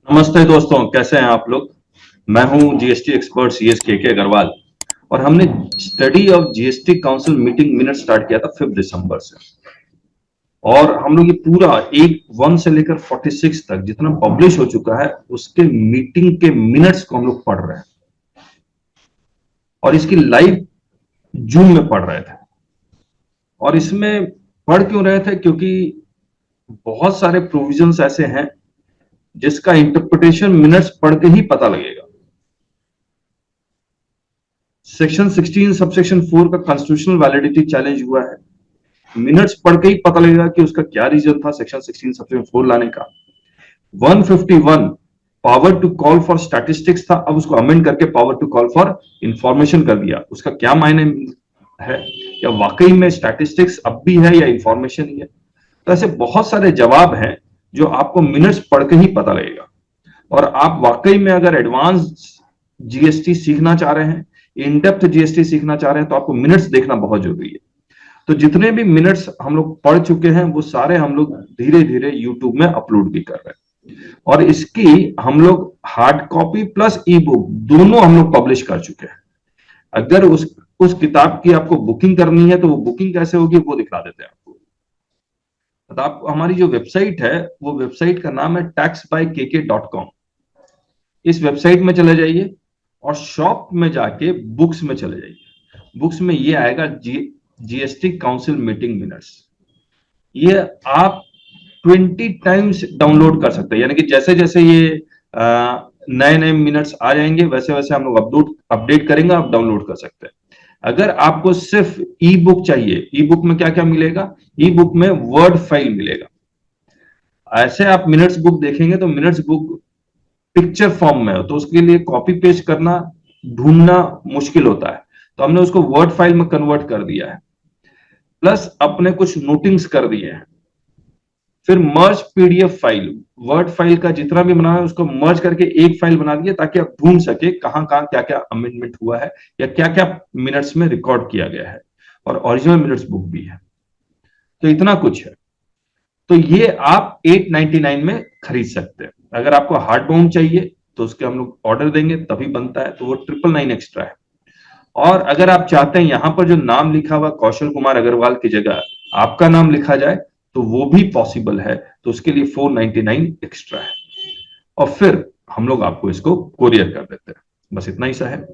नमस्ते दोस्तों, कैसे हैं आप लोग। मैं हूं जीएसटी एक्सपर्ट सीएस के अग्रवाल और हमने study of GST council meeting minute start किया था 5 दिसंबर से। और हम लोग ये पूरा एक 1 से लेकर 46 तक जितना पब्लिश हो चुका है उसके मीटिंग के मिनट्स को हम लोग पढ़ रहे हैं और इसकी लाइव जूम में पढ़ रहे थे। और इसमें पढ़ क्यों रहे थे, क्योंकि बहुत सारे प्रोविजंस ऐसे हैं जिसका इंटरप्रिटेशन मिनट्स पढ़ के ही पता लगेगा। सेक्शन 16 सबसेक्शन 4 का कॉन्स्टिट्यूशनल वैलिडिटी चैलेंज हुआ है। मिनट्स पढ़ के ही पता लगेगा कि उसका क्या रीजन था सेक्शन 16 सबसेक्शन 4 लाने का। 151 power to call for statistics था, अब उसको अमेंड करके power to call for information कर दिया। उसका क्या मायने है, क्या वाकई में स्टैटिस्टिक्स अब भी है या इंफॉर्मेशन ही है। तो ऐसे बहुत सारे जवाब हैं जो आपको मिनट्स पढ़ के ही पता लगेगा। और आप वाकई में अगर एडवांस जीएसटी सीखना चाह रहे हैं, इन डेप्थ जीएसटी सीखना चाह रहे हैं, तो आपको मिनट्स देखना बहुत जरूरी है। तो जितने भी मिनट्स हम लोग पढ़ चुके हैं वो सारे हम लोग धीरे धीरे यूट्यूब में अपलोड भी कर रहे हैं। और इसकी हम लोग हार्ड कॉपी प्लस ई बुक दोनों हम लोग पब्लिश कर चुके हैं। अगर उस किताब की आपको बुकिंग करनी है तो वो बुकिंग कैसे होगी वो दिखा देते हैं आपको। तो आप हमारी जो वेबसाइट है वो वेबसाइट का नाम है taxbykk.com। इस वेबसाइट में चले जाइए और शॉप में जाके बुक्स में चले जाइए। बुक्स में ये आएगा जीएसटी काउंसिल मीटिंग मिनट्स। ये आप 20 टाइम्स डाउनलोड कर सकते हैं, यानी कि जैसे जैसे ये नए नए मिनट्स आ जाएंगे वैसे वैसे हम लोग अपडेट करेंगे, आप डाउनलोड कर सकते हैं। अगर आपको सिर्फ ई बुक चाहिए, ई बुक में क्या क्या मिलेगा, ई बुक में वर्ड फाइल मिलेगा। ऐसे आप मिनट्स बुक देखेंगे तो मिनट्स बुक पिक्चर फॉर्म में हो तो उसके लिए कॉपी पेस्ट करना ढूंढना मुश्किल होता है, तो हमने उसको वर्ड फाइल में कन्वर्ट कर दिया है। प्लस अपने कुछ नोटिंग्स कर दिए हैं। फिर मर्ज पीडीएफ फाइल, वर्ड फाइल का जितना भी बना है उसको मर्ज करके एक फाइल बना दिए ताकि आप ढूंढ सके कहां कहां क्या क्या अमेंडमेंट हुआ है या क्या क्या मिनट्स में रिकॉर्ड किया गया है। और ओरिजिनल मिनट्स बुक भी है। तो इतना कुछ है। तो ये आप 899 में खरीद सकते हैं। अगर आपको हार्ड बाउंड चाहिए तो उसके हम लोग ऑर्डर देंगे तभी बनता है, तो वो 999 एक्स्ट्रा है। और अगर आप चाहते हैं यहां पर जो नाम लिखा हुआ कौशल कुमार अग्रवाल की जगह आपका नाम लिखा जाए तो वो भी पॉसिबल है, तो उसके लिए 499 एक्स्ट्रा है। और फिर हम लोग आपको इसको कोरियर कर देते हैं। बस इतना ही सा है।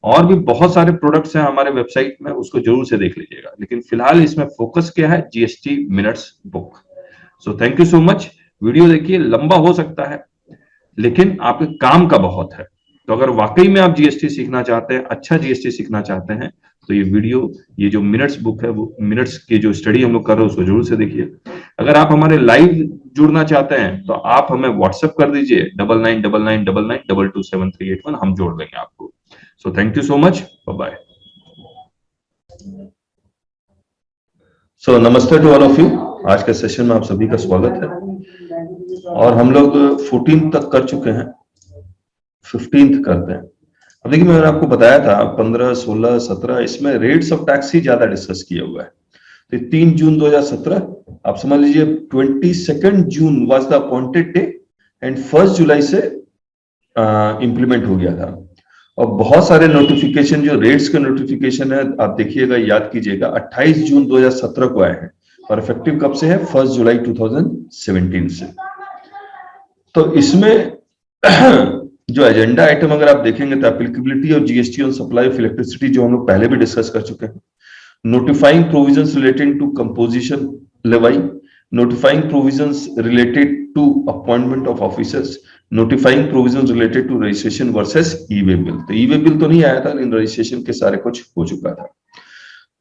और भी बहुत सारे प्रोडक्ट्स हैं हमारे वेबसाइट में, उसको जरूर से देख लीजिएगा, लेकिन फिलहाल इसमें फोकस क्या है, GST minutes book. So thank you so much. Video देखिए, लंबा हो सकता है लेकिन आपके काम का बहुत है। तो अगर वाकई में आप जीएसटी सीखना चाहते हैं, अच्छा जीएसटी सीखना चाहते हैं, तो ये वीडियो, ये जो मिनट्स बुक है, वो मिनट्स की जो स्टडी हम लोग कर रहे हैं उसको जरूर से देखिए। अगर आप हमारे लाइव जुड़ना चाहते हैं तो आप हमें व्हाट्सएप कर दीजिए 999999227381, हम जोड़ देंगे आपको। So thank you so much, bye bye. So namaste to all of you. आज के सेशन में आप सभी का स्वागत है। और हम लोग 14 तक कर चुके हैं, 15th करते हैं। अब देखिए, मैंने आपको बताया था 15, 16, 17 इसमें रेट्स ऑफ टैक्स ही ज्यादा डिस्कस किया हुआ है। तो 3 जून 2017 आप समझ लीजिए 22 June was the appointed day and 1 July से इंप्लीमेंट हो गया था। और बहुत सारे नोटिफिकेशन, जो रेट्स के नोटिफिकेशन है, आप देखिएगा, याद कीजिएगा, 28 जून 2017 को आए हैं और इफेक्टिव कब से है, 1 जुलाई 2017 से। तो इसमें जो एजेंडा आइटम अगर आप देखेंगे तो applicability of GST on supply of electricity, जो हम लोग पहले भी डिस्कस कर चुके हैं। Notifying provisions relating to composition levy, notifying provisions related to appointment of officers, notifying provisions related to registration versus e-way bill। तो e-way bill तो नहीं आया था लेकिन रजिस्ट्रेशन के सारे कुछ हो चुका था।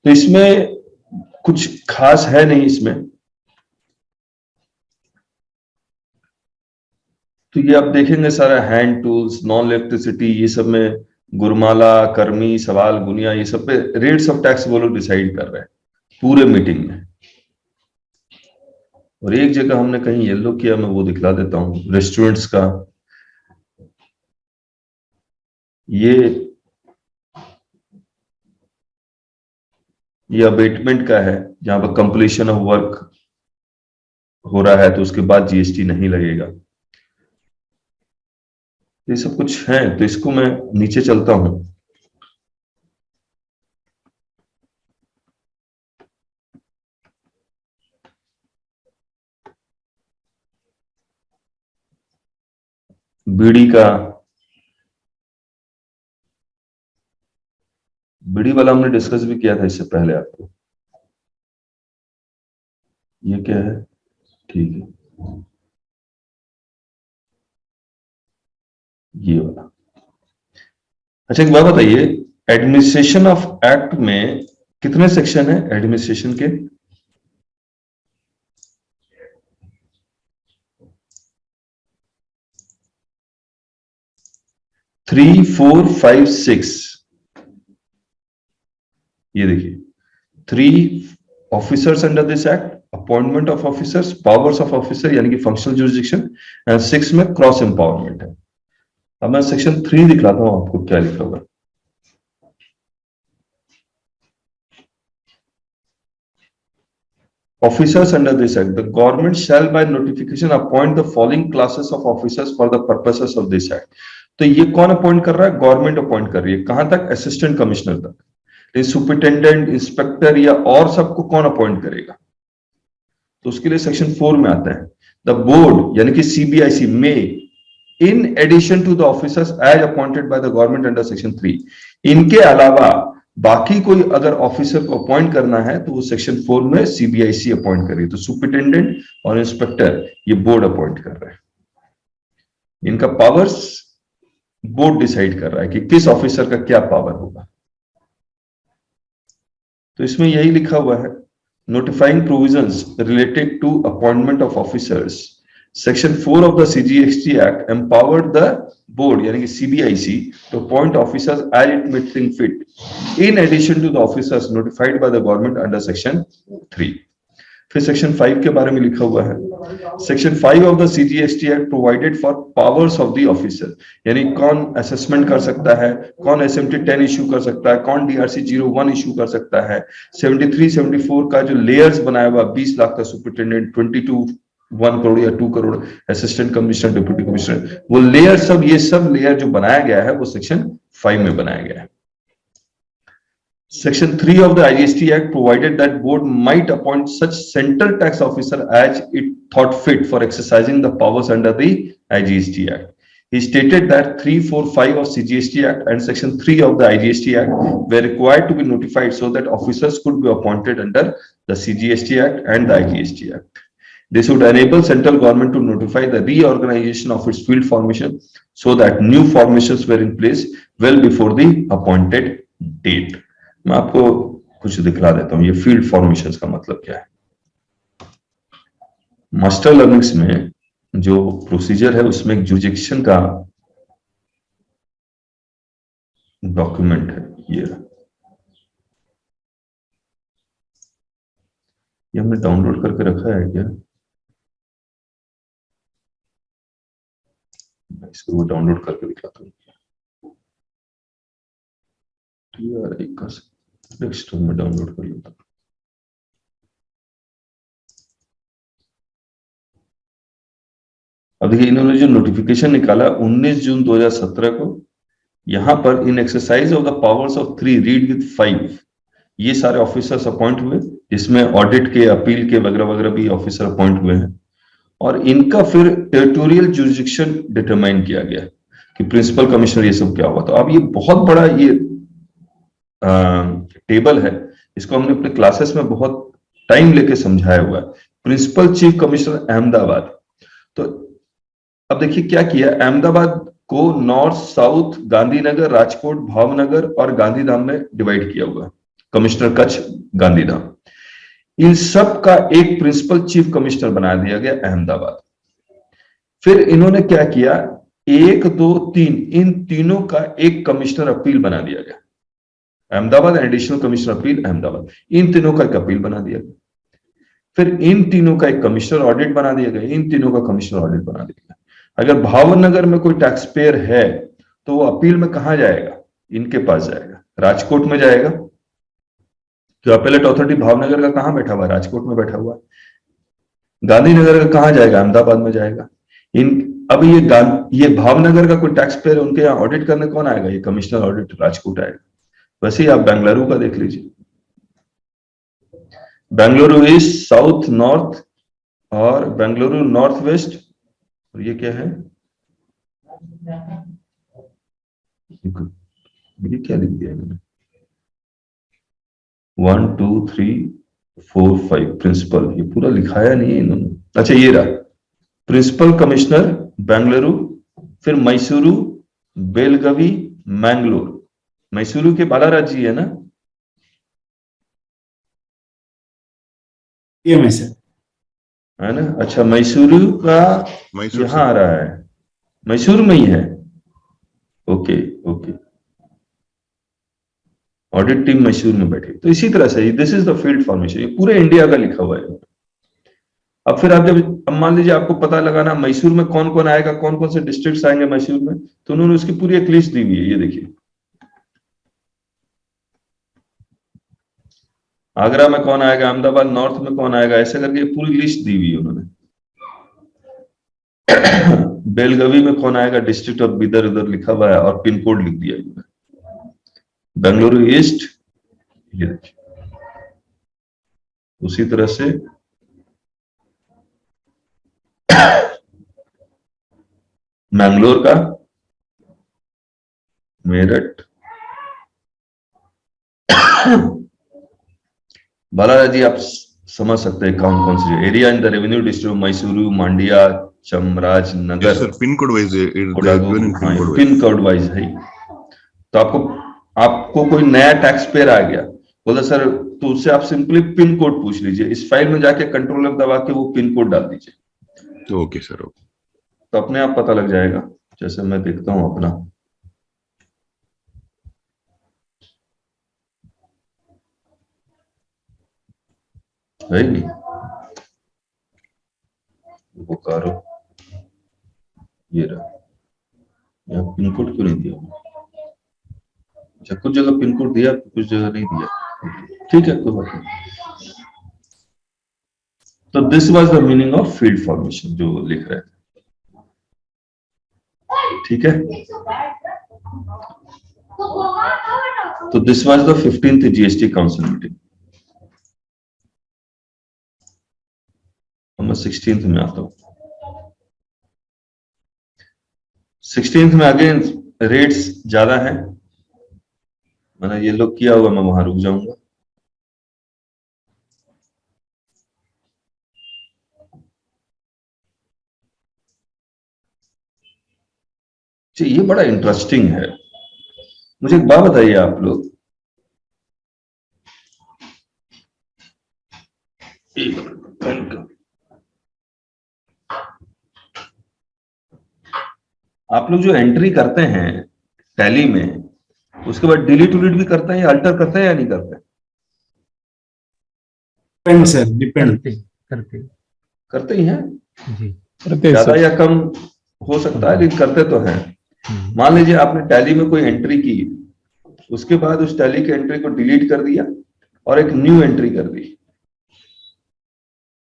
तो इसमें कुछ खास है नहीं इसमें। तो ये आप देखेंगे सारा हैंड टूल्स, नॉन इलेक्ट्रिसिटी, ये सब में गुरमाला, कर्मी, सवाल, गुनिया, ये सब पे रेट्स ऑफ टैक्स वो लोग डिसाइड कर रहे हैं पूरे मीटिंग में। और एक जगह हमने कहीं येलो किया, मैं वो दिखला देता हूं, रेस्टोरेंट्स का। ये अबेटमेंट का है, जहां पर कंप्लीशन ऑफ वर्क हो रहा है तो उसके बाद जीएसटी नहीं लगेगा। ये सब कुछ है, तो इसको मैं नीचे चलता हूं। बीडी का, बीडी वाला हमने डिस्कस भी किया था इससे पहले आपको। ये क्या है? ठीक है, ये वाला। अच्छा, एक बात बताइए, एडमिनिस्ट्रेशन ऑफ एक्ट में कितने सेक्शन है एडमिनिस्ट्रेशन के? 3, 4, 5, 6। ये देखिए, 3 officers under this act, appointment of officers, powers of officer यानी कि फंक्शनल जुरिसडिक्शन, एंड 6 में क्रॉस एम्पावरमेंट है। अब मैं सेक्शन 3 दिखलाता हूं आपको क्या लिखा हुआ है। Officers under this act, the government shall by notification appoint the following classes of officers for the purposes of this act। तो ये कौन अपॉइंट कर रहा है? गवर्नमेंट अपॉइंट कर रही है। कहां तक? असिस्टेंट कमिश्नर तक। सुपरिटेंडेंट, इंस्पेक्टर या और सबको कौन अपॉइंट करेगा? तो उसके लिए सेक्शन 4 में आता है, द बोर्ड यानी कि सीबीआईसी में in addition to the officers as appointed by the government under section 3, इनके अलावा बाकी कोई अगर ऑफिसर को अपॉइंट करना है तो वो सेक्शन 4 में सीबीआईसी अपॉइंट करेगी। तो सुपरिटेंडेंट और इंस्पेक्टर ये बोर्ड अपॉइंट कर रहा है। इनका पावर्स बोर्ड डिसाइड कर रहा है कि किस ऑफिसर का क्या पावर होगा। तो इसमें यही लिखा हुआ है, notifying provisions related to appointment of officers, section 4 of the CGST act empowered the board यानी कि CBIC to appoint officers as it may think fit in addition to the officers notified by the government under section 3। फिर section 5 के बारे में लिखा हुआ है, section 5 of the CGST act provided for powers of the officer, यानी कौन assessment कर सकता है, कौन एसएमटी 10 इश्यू कर सकता है, कौन डीआरसी 01 इश्यू कर सकता है। 73, 74 का जो लेयर्स बनाया हुआ 20 लाख का सुपरिटेंडेंट, 22 1 करोड़ या 2 crore assistant commissioner, deputy commissioner, वो लेयर सब, ये सब लेयर जो बनाया गया है वो सेक्शन 5 में बनाया गया है। Section 3 of the IGST Act provided that board might appoint such central tax officer as it thought fit for exercising the powers under the IGST Act. He stated that 3, 4, 5 of CGST Act and Section 3 of the IGST Act were required to be notified so that officers could be appointed under the CGST Act and the IGST Act. This would enable central government to notify the reorganization of its field formation so that new formations were in place well before the appointed date. मैं आपको कुछ दिखला देता हूं, ये field formations का मतलब क्या है। मास्टर लर्निंग्स में जो प्रोसीजर है उसमें एक जुरिडिक्शन का डॉक्यूमेंट है, ये हमने डाउनलोड करके रखा है क्या? इसको डाउनलोड करके दिखाता हूँ। नेक्स्ट में डाउनलोड कर लेता हूँ। अब देखिए, इन्होंने जो नोटिफिकेशन निकाला 19 जून 2017 को, यहां पर in exercise of the powers of 3 read with 5 ये सारे ऑफिसर्स अपॉइंट हुए, इसमें ऑडिट के, अपील के वगैरह वगैरह भी ऑफिसर अपॉइंट हुए हैं। और इनका फिर टेरिटोरियल जुरिडिक्शन डिटरमाइन किया गया कि प्रिंसिपल कमिश्नर ये सब क्या हुआ। तो अब ये बहुत बड़ा ये टेबल है, इसको हमने अपने क्लासेस में बहुत टाइम लेके समझाया हुआ है। प्रिंसिपल चीफ कमिश्नर अहमदाबाद, तो अब देखिए क्या किया, अहमदाबाद को नॉर्थ, साउथ, गांधीनगर, राजकोट, भावनगर और गांधीधाम में डिवाइड किया हुआ है। कमिश्नर कच्छ, गांधीधाम, इन सब का एक प्रिंसिपल चीफ कमिश्नर बना दिया गया अहमदाबाद। फिर इन्होंने क्या किया, 1, 2, 3 इन तीनों का एक कमिश्नर अपील बना दिया गया। Ahmedabad additional commissioner appeal Ahmedabad, इन तीनों का एक अपील बना दिया गया। फिर इन तीनों का एक कमिश्नर ऑडिट बना दिया गया, इन तीनों का कमिश्नर ऑडिट बना दिया गया। अगर भावनगर में कोई टैक्स पेयर है तो वो अपील में कहां जाएगा? इनके पास जाएगा, राजकोट में जाएगा। तो अपीलेट अथॉरिटी भावनगर का कहां बैठा हुआ है? राजकोट में बैठा हुआ है। गांधीनगर का कहां जाएगा? अहमदाबाद में जाएगा। अब ये भावनगर का कोई टैक्स पेयर, उनके यहाँ ऑडिट करने कौन आएगा? ये कमिश्नर ऑडिट राजकोट आएगा। वैसे ही आप बेंगलुरु का देख लीजिए, बेंगलुरु ईस्ट, साउथ, नॉर्थ और बेंगलुरु नॉर्थ वेस्ट। और ये क्या है? ये क्या लिख दिया मैंने? 1 2 3 4 5 प्रिंसिपल, ये पूरा लिखाया नहीं है इन्होंने। अच्छा ये रहा प्रिंसिपल कमिश्नर बेंगलुरु, फिर मैसूरू, बेलगवी, मैंगलोर। मैसूरू के बालाराज जी है ना? ये में से है ना? अच्छा मैसूरू का यहाँ आ रहा है, मैसूर में ही है। Okay okay, audit team Mysore में बैठी। तो इसी तरह से this is the field formation, ये पूरे इंडिया का लिखा हुआ है। अब फिर आप जब मान लीजिए आपको पता लगाना मैसूर में कौन कौन आएगा, कौन कौन से डिस्ट्रिक्ट्स आएंगे मैसूर में, तो उन्होंने उसकी पूरी एक लिस्ट दी हुई है। ये देखिए आगरा में कौन आएगा, अहमदाबाद नॉर्थ में कौन आएगा, ऐसे करके पूरी लिस्ट दी हुई है उन्होंने। बेलगवी में कौन आएगा, डिस्ट्रिक्ट ऑफ बिदर उधर लिखा हुआ है और पिन कोड लिख दिया है। बेंगलुरु ईस्ट, ये देखिए उसी तरह से मैंगलोर का, मेरठ, बालाराज जी आप समझ सकते हैं कौन कौन से area in the revenue district Mysuru, Mandya, Chamraj Nagar. Sir pin code wise pin code wise है। तो आपको कोई नया टैक्स पेयर आ गया, बोला सर, तो उससे आप सिंपली पिन कोड पूछ लीजिए, इस फाइल में जाके कंट्रोल एफ दबा के वो पिन कोड डाल दीजिए। Okay sir, okay. तो अपने आप पता लग जाएगा। जैसे मैं देखता हूं अपना, है नहीं बोकारो, ये रहा। यहाँ पिन कोड क्यों नहीं दिया? अच्छा कुछ जगह पिन कोड दिया, कुछ जगह नहीं दिया। ठीक है, कोई बात नहीं। तो this was the meaning of field formation जो लिख रहे थे। ठीक है, तो this was the 15th GST council meeting. मैं 16th में आता हूं। 16th में अगेन रेट्स ज्यादा है, मैंने ये लोग किया हुआ, मैं वहां रुक जाऊंगा। ये बड़ा इंटरेस्टिंग है। मुझे एक बात बताइए आप लोग, आप लोग जो एंट्री करते हैं टैली में, उसके बाद डिलीट उलीट भी करते हैं या अल्टर करते हैं या नहीं करते? डिपेंड सर, डिपेंड करते ही हैं जी, ज्यादा या कम हो सकता है, लेकिन करते तो हैं। मान लीजिए आपने टैली में कोई एंट्री की, उसके बाद उस टैली की एंट्री को डिलीट कर दिया और एक न्यू एंट्री कर दी।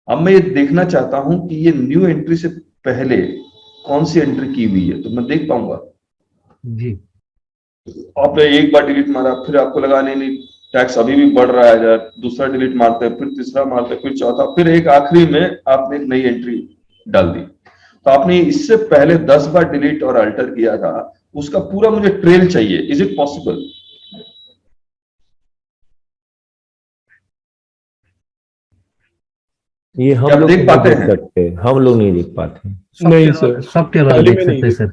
अब मैं ये देखना चाहता हूं कि ये न्यू एंट्री से पहले कौन सी एंट्री की हुई है, तो मैं देख पाऊंगा जी। आपने एक बार डिलीट मारा, फिर आपको लगा नहीं टैक्स अभी भी बढ़ रहा है, दूसरा डिलीट मारते हैं, फिर तीसरा मारते हैं, फिर चौथा, फिर एक आखिरी में आपने एक नई एंट्री डाल दी। तो आपने इससे पहले 10 बार डिलीट और अल्टर किया था, उसका पूरा मुझे ट्रेल चाहिए। Is it possible? ये हम लोग देख पाते हैं, हम लोग नहीं देख पाते। नहीं सर, सॉफ्टवेयर देख सकते सर,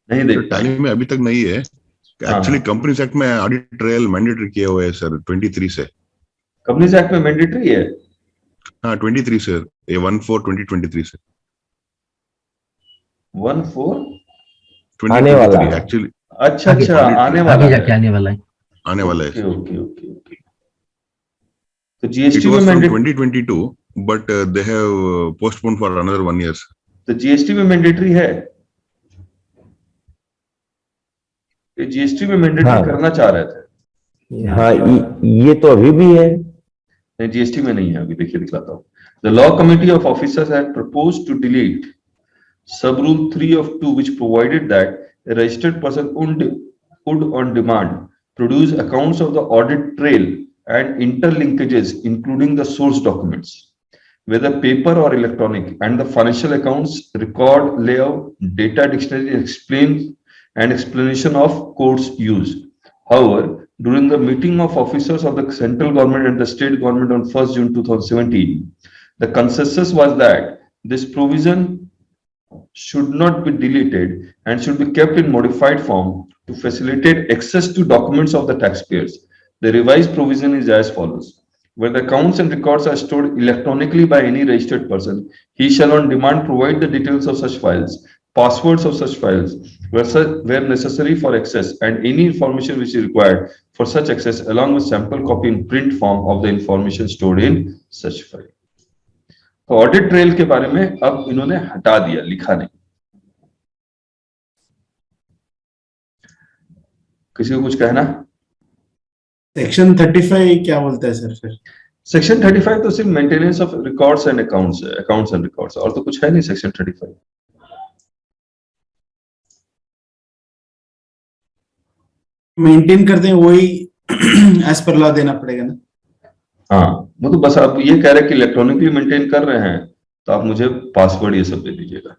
नहीं देख टैली में अभी तक नहीं है। एक्चुअली कंपनीज एक्ट में ऑडिट ट्रेल मैंडेटरी किए हुए है सर 23 से। कंपनीज एक्ट में मैंडेटरी है? हाँ 23 से, ये 1/4/2023 से 1/4 आने वाला है एक्चुअली। अच्छा अच्छा, आने वाला आगे जाके आने वाला है। आने वाला है। Okay okay okay. तो जीएसटी It में was from mandatory, 2022 but they have postponed for another 1 year. तो जीएसटी में मैंडेटरी है? जीएसटी में मैंडेटरी हाँ। करना चाह रहे थे। हाँ, ये तो अभी भी है। नहीं जीएसटी में नहीं है अभी। देखिए दिखलाता हूँ। The law committee of officers had proposed to delete Sub rule 3 of 2, which provided that a registered person would on demand produce accounts of the audit trail and interlinkages, including the source documents, whether paper or electronic, and the financial accounts record layout, data dictionary and explanation of codes used. However, during the meeting of officers of the central government and the state government on 1st June 2017, the consensus was that this provision should not be deleted and should be kept in modified form to facilitate access to documents of the taxpayers. The revised provision is as follows. Where the accounts and records are stored electronically by any registered person, he shall on demand provide the details of such files, passwords of such files, where necessary for access, and any information which is required for such access, along with sample copy in print form of the information stored in such file. तो audit trail के बारे में अब इन्होंने हटा दिया, लिखा नहीं। किसी को कुछ कहना? सेक्शन 35 क्या बोलता है सर फिर? सेक्शन 35 तो सिर्फ maintenance of records and accounts है, अकाउंट्स एंड रिकॉर्ड्स, और तो कुछ है नहीं सेक्शन 35। मेंटेन करते हैं वही एज पर लॉ देना पड़ेगा ना? हाँ, वो तो बस आप ये कह रहे हैं कि इलेक्ट्रॉनिकली मेंटेन कर रहे हैं तो आप मुझे पासवर्ड ये सब दे दीजिएगा,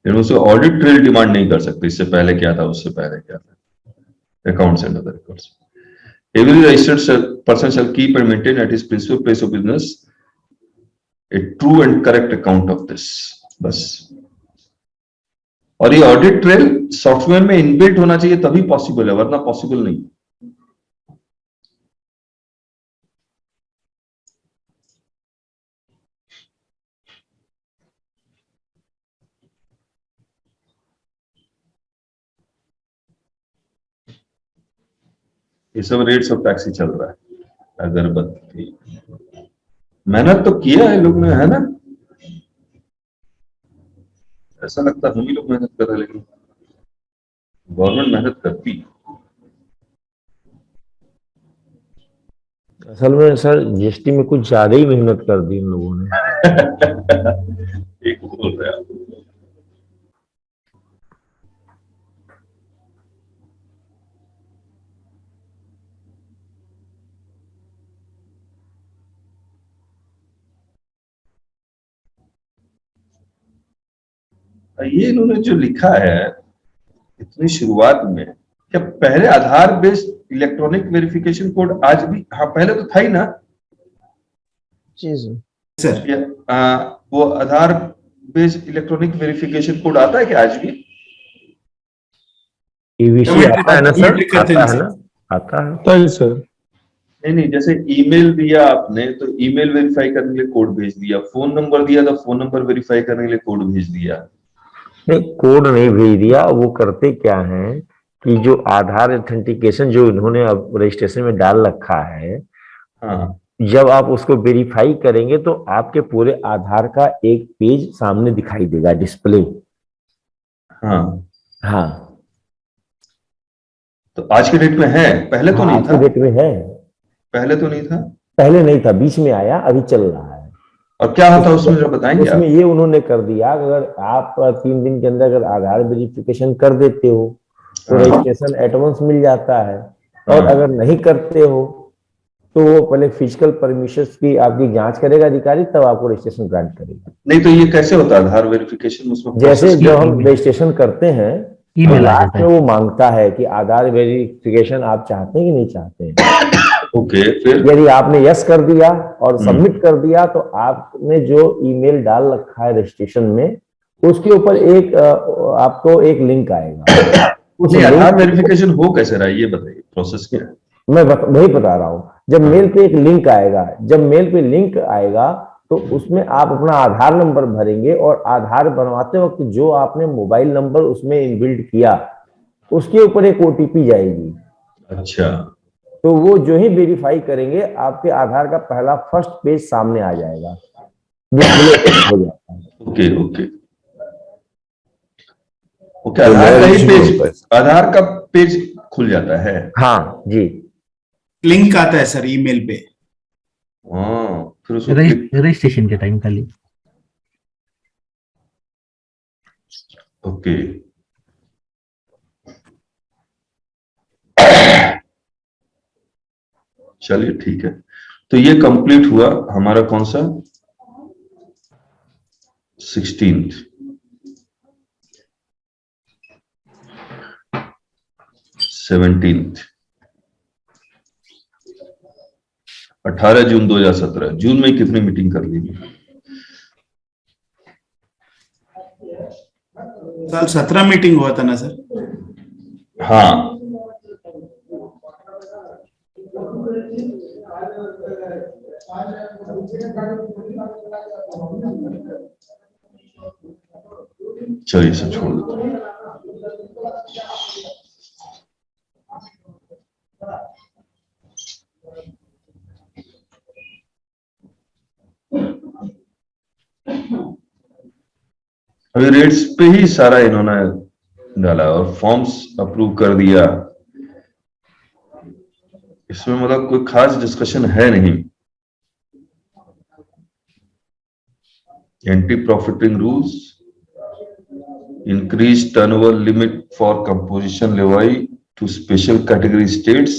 लेकिन उससे ऑडिट ट्रेल डिमांड नहीं कर सकते। इससे पहले क्या था, उससे पहले क्या था, accounts and other records. Every registered person shall keep and maintain at his principal place of business a true and correct account of this, बस। और ये ऑडिट ट्रेल सॉफ्टवेयर में इनबिल्ट होना चाहिए तभी पॉसिबल है, वरना पॉसिबल नहीं। ये सब रेट्स ऑफ टैक्स ही चल रहा है, अगरबत्ती। मेहनत तो किया है लोग ने, है ना? ऐसा लगता है हम ही लोग मेहनत कर रहे हैं, लेकिन गवर्नमेंट मेहनत करती। असल में सर जीएसटी में कुछ ज्यादा ही मेहनत कर दी इन लोगों ने। एक बोल रहे आप। ये इन्होंने जो लिखा है इतनी शुरुआत में, क्या पहले आधार बेस्ड इलेक्ट्रॉनिक वेरिफिकेशन कोड आज भी, हाँ पहले तो था ही ना जी सर? वो आधार बेस्ड इलेक्ट्रॉनिक वेरिफिकेशन कोड आता है कि आज भी? ईवीसी आता है ना सर? आता है ना? आता है सर। नहीं, जैसे ईमेल दिया आपने तो ईमेल वेरीफाई करने के लिए कोड भेज दिया, फोन नंबर दिया तो फोन नंबर वेरीफाई करने के लिए कोड भेज दिया। नहीं, कोड नहीं भेज दिया। वो करते क्या है कि जो आधार ऑथेंटिकेशन जो इन्होंने अब रजिस्ट्रेशन में डाल रखा है, हाँ, जब आप उसको वेरीफाई करेंगे तो आपके पूरे आधार का एक पेज सामने दिखाई देगा, डिस्प्ले। हाँ हाँ, तो आज के डेट में है, पहले तो नहीं आज था। के डेट में है, पहले तो नहीं था, पहले नहीं था, बीच में आया, अभी चल रहा है। और क्या होता है उसमें जरा बताएंगे आप? उसमें ये उन्होंने कर दिया, अगर आप 3 दिन के अंदर अगर आधार वेरिफिकेशन कर देते हो तो रजिस्ट्रेशन एडवांस मिल जाता है, और अगर नहीं करते हो तो वो पहले फिजिकल परमिशंस की आपकी जांच करेगा अधिकारी, तब आपको रजिस्ट्रेशन ग्रांट करेगा। नहीं तो ये कैसे होता है आधार वेरिफिकेशन? उसमें जैसे जब हम रजिस्ट्रेशन करते हैं ईमेल आ लास्ट जाता में है। वो मांगता है कि आधार वेरिफिकेशन आप चाहते हैं कि नहीं चाहते हैं। ओके, फिर यदि आपने यस कर दिया और सबमिट कर दिया तो आपने जो ईमेल डाल रखा है रजिस्ट्रेशन में, उसके ऊपर एक आपको एक लिंक आएगा। उस नहीं, लिंक आधार वेरिफिकेशन हो कैसे रहा है ये बताइए, प्रोसेस क्या है? मैं वही बता रहा हूँ। जब मेल पे एक लिंक आएगा, जब मेल पे लिंक आएगा तो उसमें आप अपना आधार नंबर भरेंगे, और आधार बनवाते वक्त जो आपने मोबाइल नंबर उसमें इनबिल्ड किया उसके ऊपर एक ओटीपी जाएगी। अच्छा, तो वो जो ही वेरीफाई करेंगे आपके आधार का पहला फर्स्ट पेज सामने आ जाएगा, डिस्प्ले हो जाता है। ओके ओके ओके, आधार का ही पेज, आधार का पेज खुल जाता है। हाँ जी, लिंक आता है सर ईमेल पे। हाँ, फिर उसको रजिस्ट्रेशन के टाइम का लिंक। ओके, चलिए ठीक है। तो ये कंप्लीट हुआ हमारा कौन सा 16th, 17th, 18 जून 2017। जून में कितनी मीटिंग कर ली? साल 17 मीटिंग हुआ था ना सर? हाँ, चलिए इसे छोड़ देते हैं। अभी रेट्स पे ही सारा इन्होंने डाला और फॉर्म्स अप्रूव कर दिया। इसमें मतलब कोई खास डिस्कशन है नहीं। Anti profiting rules, increase turnover limit for composition levy to special category states,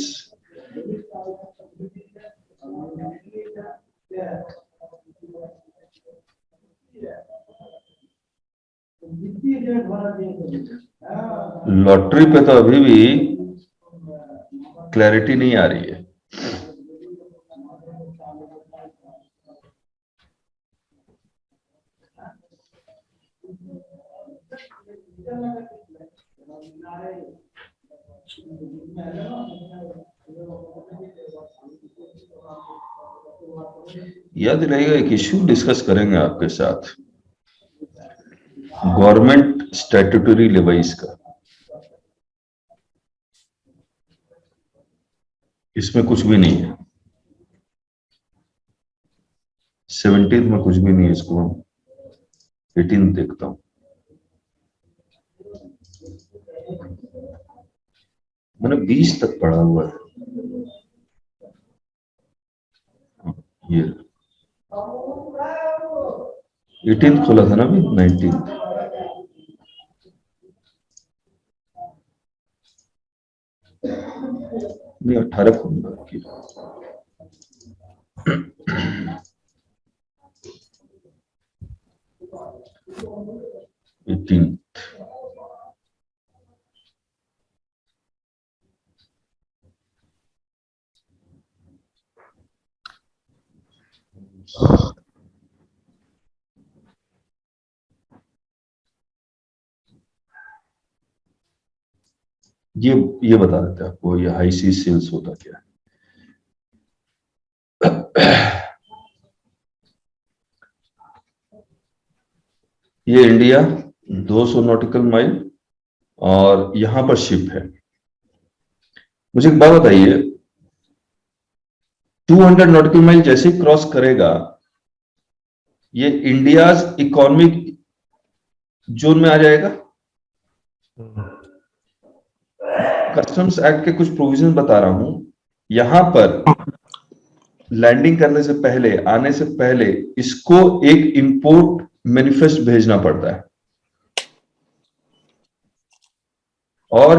lottery पे तो अभी भी क्लैरिटी नहीं आ रही है। याद रहेगा, एक इश्यू डिस्कस करेंगे आपके साथ, गवर्नमेंट स्टैट्यूटरी लेवाइज का। इसमें कुछ भी नहीं है, 17 में कुछ भी नहीं है। इसको हम 18 देखता हूं। मैंने 20 तक पढ़ा हुआ है। ये 18 खोला था ना अभी, 19। नहीं, 18 खोलूंगा। 18। ये बता देते हैं आपको, ये हाई सी सेल्स होता क्या है। ये इंडिया 200 नॉटिकल माइल और यहां पर शिप है। मुझे एक बात बताइए, 200 नॉटिकल माइल जैसे ही क्रॉस करेगा, ये इंडियाज इकोनॉमिक जोन में आ जाएगा। कस्टम्स एक्ट के कुछ प्रोविजन बता रहा हूं। यहां पर लैंडिंग करने से पहले, आने से पहले इसको एक इंपोर्ट मैनिफेस्ट भेजना पड़ता है और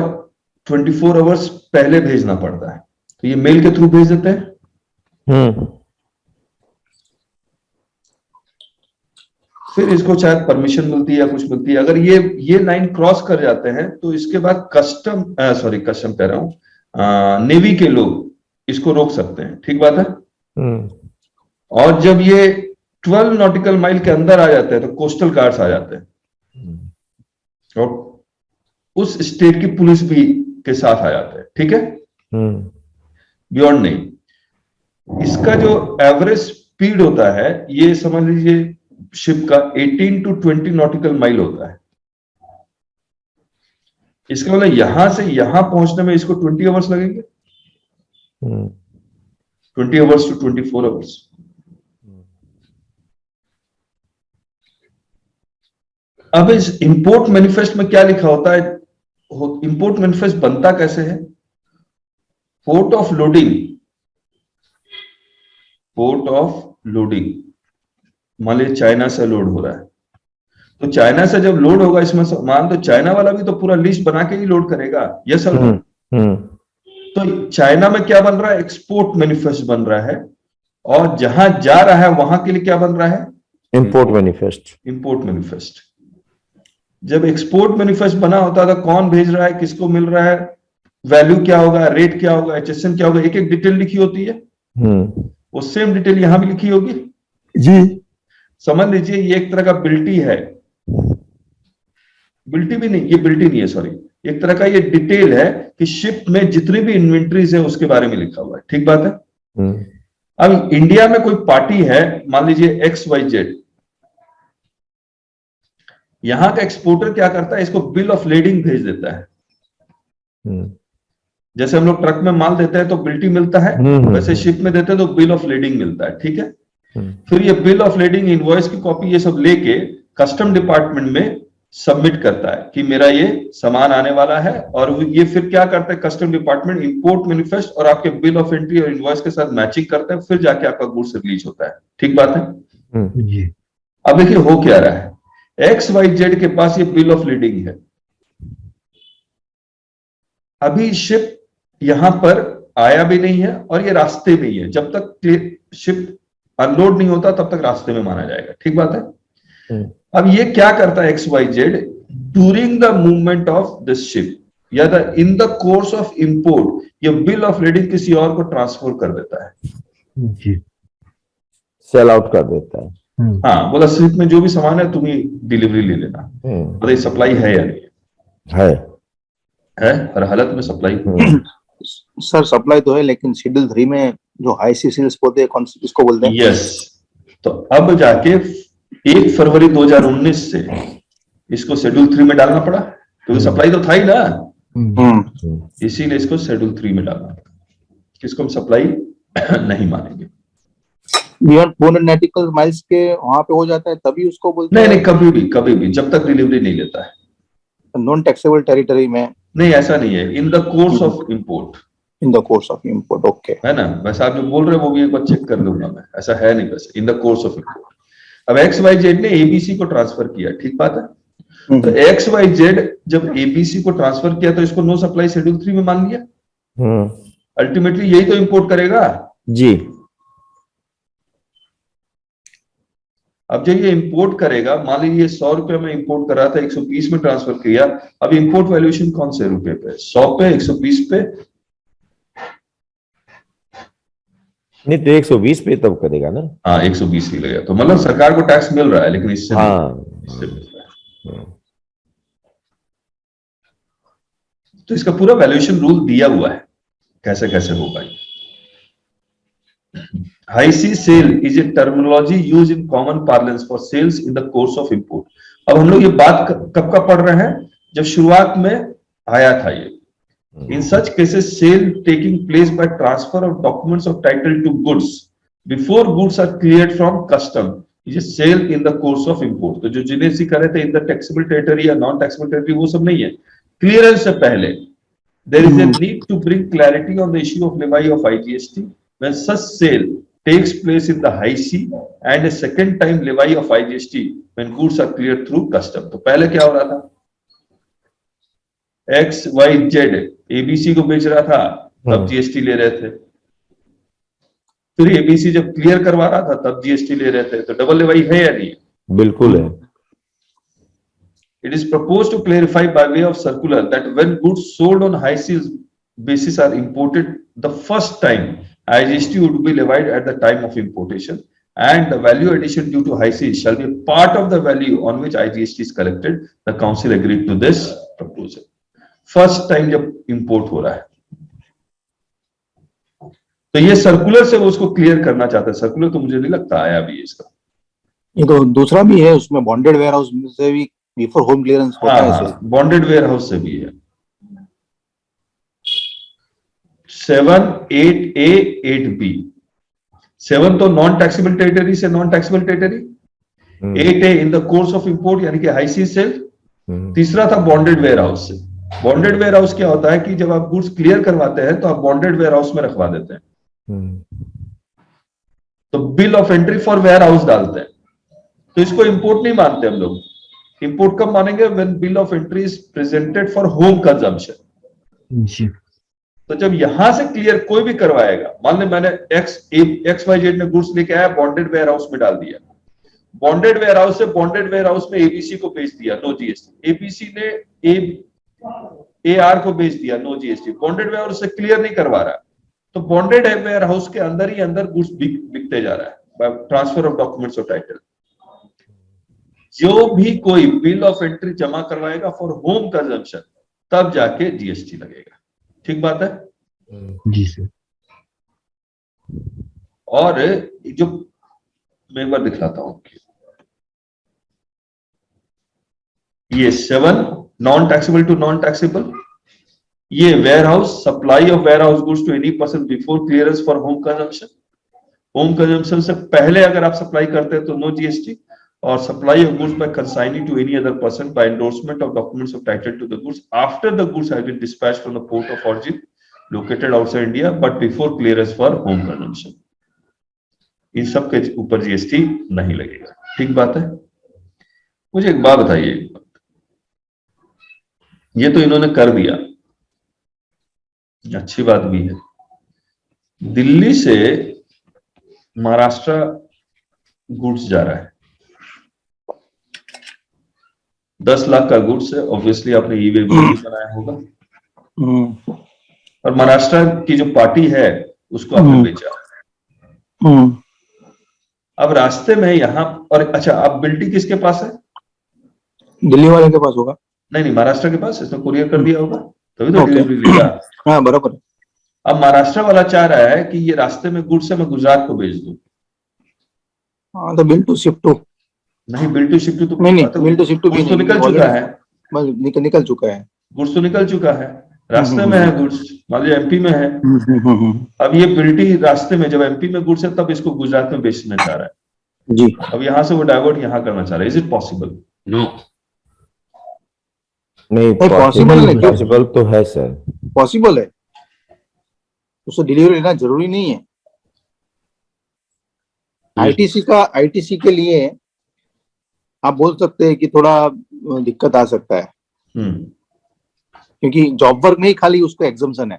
24 आवर्स पहले भेजना पड़ता है। तो ये मेल के थ्रू भेज देते हैं। फिर इसको शायद परमिशन मिलती है या कुछ मिलती है। अगर ये लाइन क्रॉस कर जाते हैं तो इसके बाद कस्टम कह रहा हूं, नेवी के लोग इसको रोक सकते हैं। ठीक बात है। और जब ये 12 नॉटिकल माइल के अंदर आ जाते हैं तो कोस्टल गार्ड्स आ जाते हैं और उस स्टेट की पुलिस भी के साथ आ जाते हैं। ठीक है, बियॉन्ड नहीं। इसका जो एवरेज स्पीड होता है, ये समझ लीजिए शिप का 18 to 20 नॉटिकल माइल होता है। इसका मतलब यहां से यहां पहुंचने में इसको 20 आवर्स लगेंगे, 20 आवर्स to 24 आवर्स। अब इस इंपोर्ट मैनिफेस्ट में क्या लिखा होता है? इंपोर्ट मैनिफेस्ट बनता कैसे है? पोर्ट ऑफ लोडिंग, मान लीजिए चाइना से लोड हो रहा है तो चाइना से जब लोड होगा इसमें सामान, तो चाइना वाला भी तो पूरा लिस्ट बना के ही लोड करेगा। Yes sir. तो चाइना में क्या बन रहा है, एक्सपोर्ट मैनिफेस्ट बन रहा है, और जहां जा रहा है वहां के लिए क्या बन रहा है, इंपोर्ट मैनिफेस्ट। Import manifest. जब एक्सपोर्ट मैनिफेस्ट बना होता था, कौन भेज रहा है, किसको मिल रहा है, वैल्यू क्या होगा, रेट क्या होगा, एचएसएन क्या होगा, एक एक डिटेल लिखी होती है। वो सेम डिटेल यहां भी लिखी होगी जी। समझ लीजिए ये एक तरह का बिल्टी है, बिल्टी भी नहीं, ये बिल्टी नहीं है, सॉरी, एक तरह का ये डिटेल है कि शिप में जितनी भी इन्वेंट्रीज है उसके बारे में लिखा हुआ है। ठीक बात है। अब इंडिया में कोई पार्टी है, मान लीजिए XYZ, यहां का एक्सपोर्टर क्या करता है, इसको बिल ऑफ लेडिंग भेज देता है। जैसे हम लोग ट्रक में माल देते हैं तो बिल्टी मिलता है, वैसे शिप में देते हैं तो बिल ऑफ लेडिंग मिलता है। ठीक है। फिर ये बिल ऑफ लेडिंग, इनवॉइस की कॉपी, ये सब लेके कस्टम डिपार्टमेंट में सबमिट करता है कि मेरा ये सामान आने वाला है, और ये फिर क्या करता है कस्टम डिपार्टमेंट, इंपोर्ट मैनिफेस्ट और आपके बिल ऑफ एंट्री और इनवॉइस के साथ मैचिंग करता है, फिर जाके आपका गुड्स रिलीज होता है। ठीक बात है जी। अब देखिए हो क्या रहा है, XYZ के पास ये बिल ऑफ लीडिंग है, अभी शिप यहां पर आया भी नहीं है और ये रास्ते में ही है, जब तक शिप अनलोड नहीं होता तब तक रास्ते में माना जाएगा। ठीक बात है। अब ये क्या करता है XYZ, during the movement of this ship या in the course of import, ये बिल ऑफ लीडिंग किसी और को ट्रांसफर कर देता है जी। सेल आउट कर देता है। हाँ, बोला शिप में जो भी सामान है तुम ही डिलीवरी ले लेना, मतलब सप्लाई है या नहीं है, हर हालत में सप्लाई। सर सप्लाई तो है, लेकिन शेड्यूल 3 में जो हाई सी सेल्स होते हैं, कौन सी इसको बोलते हैं? यस। तो अब जाके 1 फरवरी 2019 से इसको शेड्यूल 3 में डालना पड़ा, क्योंकि सप्लाई तो था ही ना, इसीलिए इसको शेड्यूल 3 में डालना पड़ा, इसको हम सप्लाई नहीं मानेंगे। बियॉन्ड 400 नॉटिकल माइल्स के वहां पे हो जाता है तभी उसको बोलते नहीं हैं? नहीं, कभी भी जब तक डिलीवरी नहीं लेता है। नॉन टैक्सेबल टेरिटरी में नहीं, ऐसा नहीं है, इन the course of import, in the course of import. Okay, है ना। वैसे आप जो बोल रहे हैं वो भी एक बार चेक कर लूंगा मैं, ऐसा है नहीं, वैसे इन द कोर्स ऑफ इंपोर्ट। अब XYZ ने ABC को ट्रांसफर किया, ठीक बात है। तो XYZ जब ABC को ट्रांसफर किया तो इसको नो सप्लाई शेड्यूल 3 में मान लिया, अल्टीमेटली यही तो इंपोर्ट करेगा जी। अब जब ये इंपोर्ट करेगा, मान लीजिए 100 रुपए में इंपोर्ट कर रहा था, 120 में ट्रांसफर किया, अब इंपोर्ट वैल्यूएशन कौन से रुपए पे, 100 पे, 120 पे? नहीं तो 120 पे तब करेगा ना। हाँ, 120 ही लगेगा, तो मतलब सरकार को टैक्स मिल रहा है, लेकिन इससे हाँ। मिल रहा है। तो इसका पूरा वैल्यूएशन रूल दिया हुआ है, कैसे कैसे होगा। High sea sale is a terminology used in common parlance for sales in the course of import. अब हम लोग ये बात कब का पढ़ रहे हैं, जब शुरुआत में आया था ये। In such cases, sale taking place by transfer of documents of title to goods before goods are cleared from custom is a sale in the course of import. तो जो जिन्हें सी कर रहे थे in the taxable territory या non taxable territory, वो सब नहीं है, क्लियरेंस से पहले there is a need to bring clarity on the issue of levy of IGST when such sale takes place in the high sea and a second time levy of IGST when goods are cleared through custom. तो पहले क्या हो रहा था, XYZ ABC को बेच रहा था, तब GST ले रहे थे, फिर ABC जब क्लियर करवा रहा था तब GST ले रहे थे, तो डबल लेवाई है या नहीं? बिल्कुल है। It is proposed to clarify by way of circular that when goods sold on high seas basis are imported the first time, IGST would be levied at the time of importation, and the value addition due to high seas shall be a part of the value on which IGST is collected. The council agreed to this proposal. First time जब import हो रहा है, तो ये circular से वो उसको clear करना चाहता है। सर्कुलर तो मुझे नहीं लगता आया भी इसका। ये तो दूसरा भी है, उसमें बॉन्डेड वेयरहाउस से भी बिफोर होम क्लियरेंस होता है। हाँ, बॉन्डेड वेयरहाउस से भी है। 7(8)A 8B, 7 तो नॉन टैक्सेबल टेरिटरी से non taxable territory, 8A in the course of import यानी कि हाई सी सेल, तीसरा था बॉन्डेड वेयरहाउस से। बॉन्डेड वेयरहाउस क्या होता है कि जब आप गुड्स क्लियर करवाते हैं तो आप बॉन्डेड वेयरहाउस में रखवा देते हैं, तो bill of entry for warehouse डालते हैं, तो इसको इंपोर्ट नहीं मानते हम लोग, इंपोर्ट कब मानेंगे? When bill of entry is presented for home consumption. जी तो जब यहां से क्लियर कोई भी करवाएगा, मान ले मैंने XYZ ने गुड्स लेके आया, बॉन्डेड वेयर हाउस में डाल दिया, बॉन्डेड वेयर हाउस से बॉन्डेड वेयर हाउस में ABC को बेच दिया, नो जीएसटी, ABC ने AR को बेच दिया, no GST, bonded warehouse से क्लियर नहीं करवा रहा, तो बॉन्डेड वेयर हाउस के अंदर ही अंदर गुड्स बिकते जा रहा है by transfer of documents of title. जो भी कोई बिल ऑफ एंट्री जमा करवाएगा फॉर होम कंजम्पशन, तब जाके जीएसटी लगेगा। ठीक बात है? जी सर। और जो मैं एक बार दिखलाता हूं, ये 7 non taxable to non taxable, ये warehouse, supply of warehouse goods to any person before clearance for home consumption. Home consumption से पहले अगर आप सप्लाई करते हैं तो नो जीएसटी, और supply of goods by consignee to any other person by endorsement of documents of title to the goods after the goods have been dispatched from the port of origin located outside India but before clearance for home consumption, इन सब के ऊपर GST नहीं लगेगा। ठीक बात है? मुझे एक बात बताइए, ये तो इन्होंने कर दिया, अच्छी बात भी है, दिल्ली से महाराष्ट्र गुड्स जा रहा है, 10 लाख का गुड्स है, ऑब्वियसली आपने ई-वे बिल बनाया होगा, और महाराष्ट्र की जो पार्टी है उसको आपने बेचा। अब रास्ते में यहाँ, और अच्छा, अब बिल्टी किसके पास है? दिल्ली वाले के पास होगा। नहीं, महाराष्ट्र के पास, इसने कुरियर कर दिया होगा, तभी तो डिलीवरी लिखा। हाँ बराबर। अब महाराष्ट्र वाला चाह रहा है कि ये रास्ते में गुड्स है, मैं गुजरात को भेज दूं। हाँ, तो बिल टू शिफ्ट टू, नहीं, बिल टू शिफ्ट तो नहीं bill to ship to goods तो निकल चुका है, निकल चुका है, गुड्स तो निकल चुका है, रास्ते में है गुड्स, मान लीजिए MP में है। अब ये बिल्टी रास्ते में, जब MP में गुड्स है तब इसको गुजरात में बेचना चाह रहा है जी। अब यहाँ से वो डाइवर्ट यहाँ करना चाह रहा है। Is it possible? नो, नहीं, पॉसिबल है, पॉसिबल तो है सर, पॉसिबल है, उसको डिलीवरी लेना जरूरी नहीं है। आईटीसी के लिए आप बोल सकते हैं कि थोड़ा दिक्कत आ सकता है, क्योंकि जॉब वर्क नहीं, खाली उसको एग्जम्पशन है।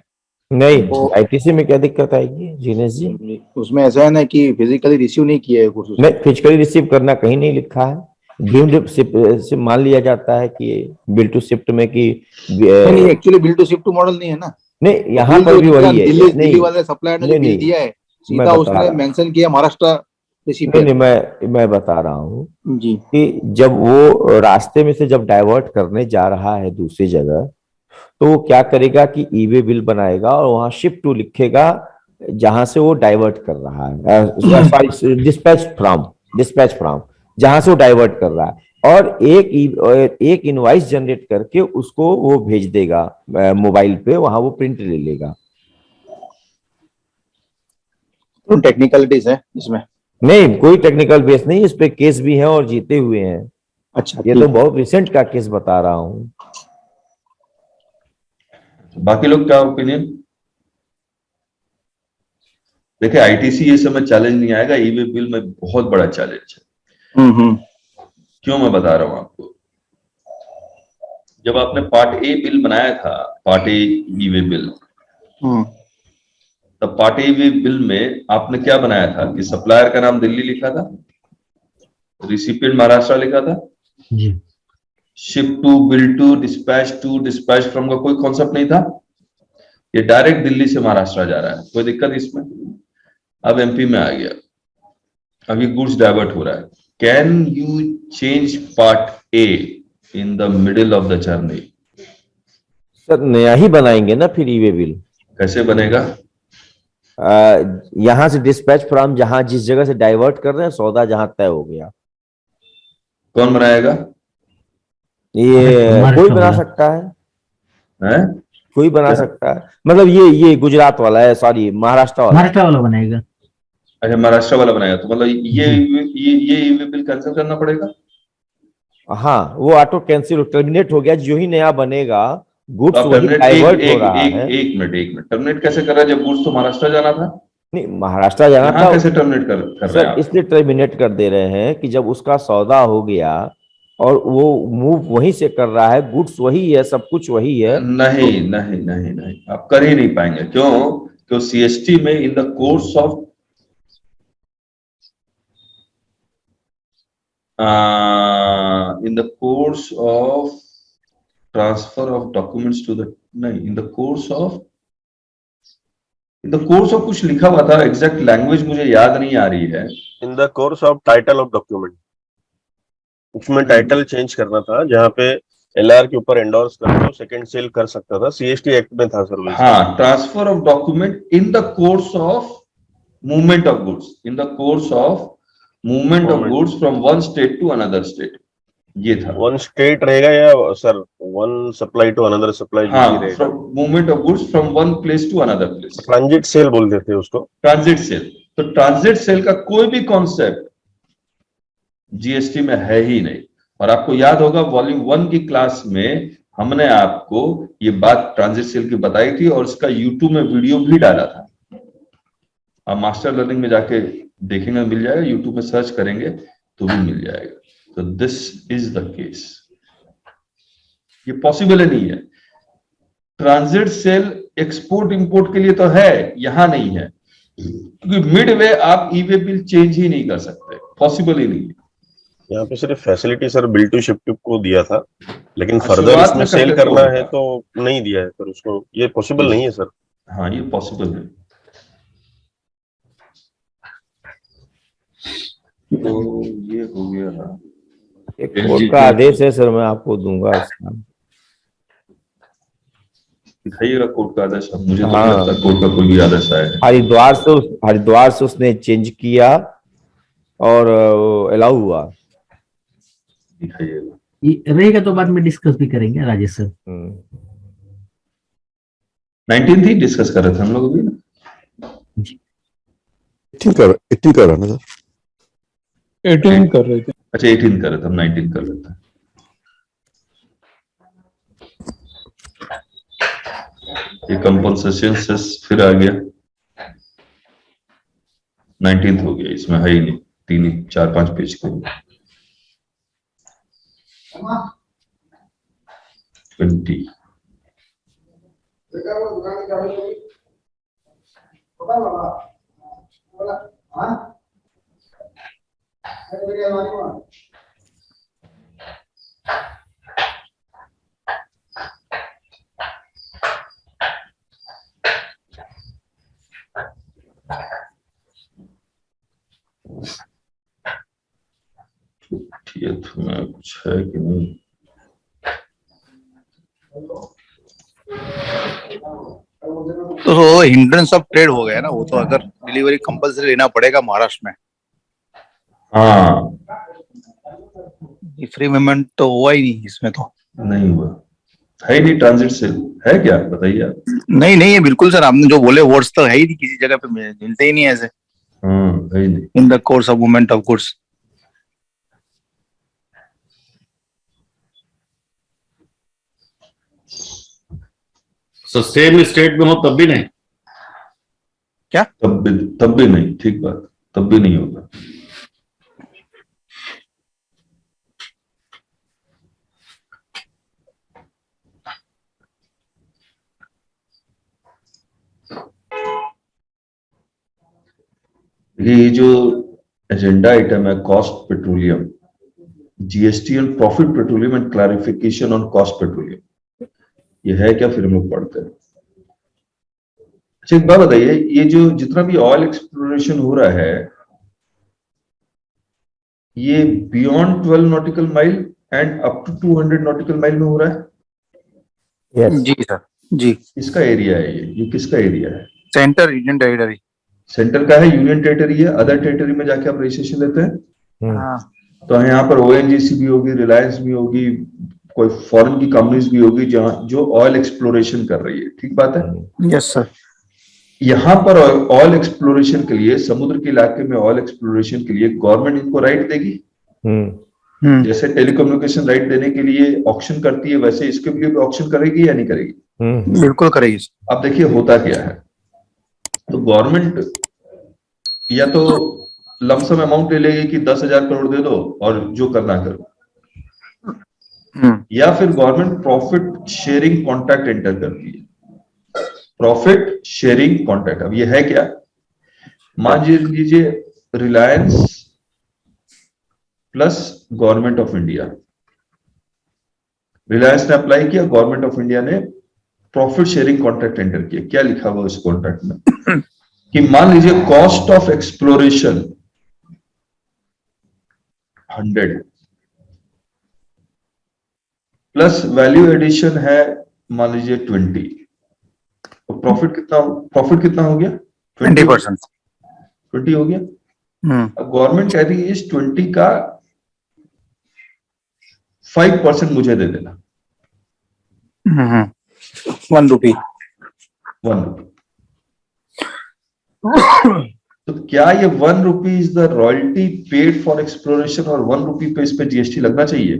नहीं, आईटीसी में क्या दिक्कत आएगी जिनेश जी? उसमें ऐसा है ना कि फिजिकली रिसीव नहीं किया है कुछ, नहीं, फिजिकली रिसीव करना कहीं नहीं लिखा है। ड्रीम से मान लिया जाता है कि बिल टू शिफ्ट में कि नहीं, actually bill to ship model नहीं है ना। नहीं, यहाँ पर भी वही है। दिल्ली वाले सप्लायर ने जो बिल दिया है, सीधा उसने मेंशन किया महाराष्ट्र रिसीपिएंट। नहीं, मैं बता रहा हूँ जी कि जब वो रास्ते में से जब डाइवर्ट करने जा रहा है दूसरी जगह, तो वो क्या करेगा कि ई-वे बिल बनाएगा और वहां शिफ्ट टू लिखेगा जहां से वो डाइवर्ट कर रहा है, डिस्पैच फ्रॉम जहां से वो डाइवर्ट कर रहा है, और एक इनवॉइस जनरेट करके उसको वो भेज देगा मोबाइल पे, वहां वो प्रिंट ले लेगा। तो टेक्निकलिटीज है इसमें? नहीं, कोई टेक्निकल बेस नहीं, इस पे केस भी है और जीते हुए हैं। अच्छा, ये तो बहुत रिसेंट का केस बता रहा हूँ। बाकी लोग क्या ओपिनियन? देखिए, आईटीसी ये समय चैलेंज नहीं आएगा, ई-वे बिल में बहुत बड़ा चैलेंज है। क्यों मैं बता रहा हूं आपको, जब आपने पार्ट ए बिल बनाया था, पार्ट ए ई-वे बिल, तब पार्ट ए बिल में आपने क्या बनाया था कि सप्लायर का नाम दिल्ली लिखा था, रिसिपिएंट महाराष्ट्र लिखा था, जी ship to, bill to, dispatch from का कोई कॉन्सेप्ट नहीं था। ये डायरेक्ट दिल्ली से महाराष्ट्र जा रहा है, कोई दिक्कत इसमें? अब MP में आ गया, अब ये गुड्स डाइवर्ट हो रहा है। Can you change part A in the middle of the journey? Sir, नया ही बनाएंगे ना फिर ई-वे बिल। कैसे बनेगा? यहां से डिस्पैच फ्रॉम, जहां जिस जगह से डाइवर्ट कर रहे हैं, सौदा जहां तय हो गया, कौन बनाएगा? ये कोई बना सकता है, कोई बना सकता है। मतलब ये गुजरात वाला है, सॉरी महाराष्ट्र वाला बनाएगा। अच्छा, महाराष्ट्र वाला बनाएगा, तो मतलब ये ई-वे बिल कैंसिल करना पड़ेगा? हाँ, वो ऑटो कैंसिल टर्मिनेट हो गया, जो ही नया बनेगा गुड्स वही डाइवर्ट हो रहा है। एक मिनट, टर्मिनेट कैसे कर रहा है जब गुड्स तो महाराष्ट्र जाना था? नहीं, महाराष्ट्र जाना था, कैसे टर्मिनेट कर रहे हैं? इसलिए टर्मिनेट कर दे रहे हैं कि जब उसका सौदा हो गया और वो मूव वहीं से कर रहा है, गुड्स वही है, सब कुछ वही है। नहीं नहीं नहीं नहीं, आप कर ही नहीं पाएंगे। क्यों? क्यों? सीएसटी में इन the course of in the course of transfer of documents to the नहीं in the course of कुछ लिखा हुआ था, एग्जैक्ट लैंग्वेज मुझे याद नहीं आ रही है। इन the course of title of document, उसमें टाइटल चेंज करना था, जहाँ पे एलआर के ऊपर एंडोर्स करके सेकंड सेल कर सकता था, सीएसटी एक्ट में था सर। हाँ, transfer of document in the course of movement of goods, in the course of movement of goods from one state to another state, ये था। वन स्टेट रहेगा या sir one supply to another supply? हाँ, movement of goods from one place to another place, transit sale बोलते थे उसको, transit sale. तो transit sale का कोई भी कॉन्सेप्ट जीएसटी में है ही नहीं। और आपको याद होगा वॉल्यूम 1 की क्लास में हमने आपको ये बात ट्रांजिट सेल की बताई थी और इसका यूट्यूब में वीडियो भी डाला था। आप मास्टर लर्निंग में जाके देखेंगे, मिल जाएगा, यूट्यूब में सर्च करेंगे तो भी मिल जाएगा। तो दिस इज द केस, ये पॉसिबल नहीं है। ट्रांजिट सेल एक्सपोर्ट इंपोर्ट के लिए तो है, यहां नहीं है, क्योंकि मिड वे आप ई वे बिल चेंज ही नहीं कर सकते, पॉसिबल ही नहीं है। यहाँ पे सिर्फ facility sir bill to ship को दिया था, लेकिन फर्दर इसमें सेल करना है तो नहीं दिया है सर उसको, ये पॉसिबल नहीं है सर। हाँ, ये पॉसिबल है। तो ये हो गया, एक कोर्ट का आदेश है सर, मैं आपको दूंगा इसका, दिखाइएगा कोर्ट का आदेश। अब मुझे तो नहीं लगता कोर्ट का कोई भी आदेश आया है। हरिद्वार से उसने चेंज किया और अलाउ हुआ। दिखाइएगा, ये रहेगा तो बाद में डिस्कस भी करेंगे राजेश सर। 19 थी डिस्कस कर रहे थे हम लोग अभी ना। 18 कर रहा ना सर, 18 कर रहे थे। अच्छा, 18 कर रहे थे, हम 19 कर लेते हैं। ये कंपनसेशन से फिर आ गया, 19 हो गया, इसमें है ही नहीं, 4-5 पेज का। 20 में कुछ है कि नहीं? तो हिंड्रेंस ऑफ ट्रेड हो गया ना वो, तो अगर डिलीवरी कंपल्सरी लेना पड़ेगा महाराष्ट्र में। हाँ, फ्री मूवमेंट तो हुआ ही नहीं इसमें, तो नहीं हुआ, है ही नहीं। ट्रांजिट सेल है क्या, बताइए आप। नहीं नहीं है बिल्कुल सर, आपने जो बोले वर्ड्स तो है ही नहीं, किसी जगह पे मिलते ही नहीं ऐसे। हाँ, है ही नहीं। इन the course of movement of goods, same state में हो तब भी नहीं? तब भी नहीं, ठीक बात, तब भी नहीं होगा। ये जो एजेंडा आइटम है, cost petroleum, GST on profit petroleum and clarification on cost petroleum, ये है क्या? फिर हम लोग पढ़ते हैं। अच्छा, एक बात बताइए, ये जो जितना भी ऑयल एक्सप्लोरेशन हो रहा है, ये beyond 12 nautical mile and up to 200 nautical mile में हो रहा है? Yes. जी सर जी। किसका एरिया है ये किसका एरिया है? Centre union territory. सेंटर का है, यूनियन टेरिटरी है। अदर टेरिटरी में जाके आप रजिस्ट्रेशन लेते हैं। हाँ तो यहाँ पर ओएनजीसी भी होगी, रिलायंस भी होगी, कोई फॉरेन की कंपनीज भी होगी जहां जो ऑयल एक्सप्लोरेशन कर रही है, ठीक बात है। Yes sir. यहाँ पर ऑयल एक्सप्लोरेशन के लिए, समुद्र के इलाके में ऑयल एक्सप्लोरेशन के लिए गवर्नमेंट इनको राइट देगी। जैसे टेलीकम्युनिकेशन राइट देने के लिए ऑक्शन करती है, वैसे इसके लिए भी ऑक्शन करेगी या नहीं करेगी? बिल्कुल करेगी। अब देखिए होता क्या है, तो गवर्नमेंट या तो लमसम अमाउंट ले लेगी कि 10,000 करोड़ दे दो और जो करना करो, या फिर government profit sharing contract enter करती है। प्रॉफिट शेयरिंग कॉन्ट्रैक्ट, अब ये है क्या? मान लीजिए Reliance plus government of India, Reliance ने अप्लाई किया, गवर्नमेंट ऑफ इंडिया ने प्रॉफिट शेयरिंग कॉन्ट्रैक्ट एंटर किया। क्या लिखा हुआ उस कॉन्ट्रैक्ट में कि मान लीजिए cost of exploration 100 plus value addition है मान लीजिए 20, तो प्रॉफिट कितना हो गया? 20%। 20 हो गया। अब गवर्नमेंट कह रही है इस 20 का 5% मुझे दे देना, 1 रुपी। 1 रुपी। तो क्या ये 1 रुपी is the royalty paid for exploration और 1 रुपी पे इस पे जीएसटी लगना चाहिए?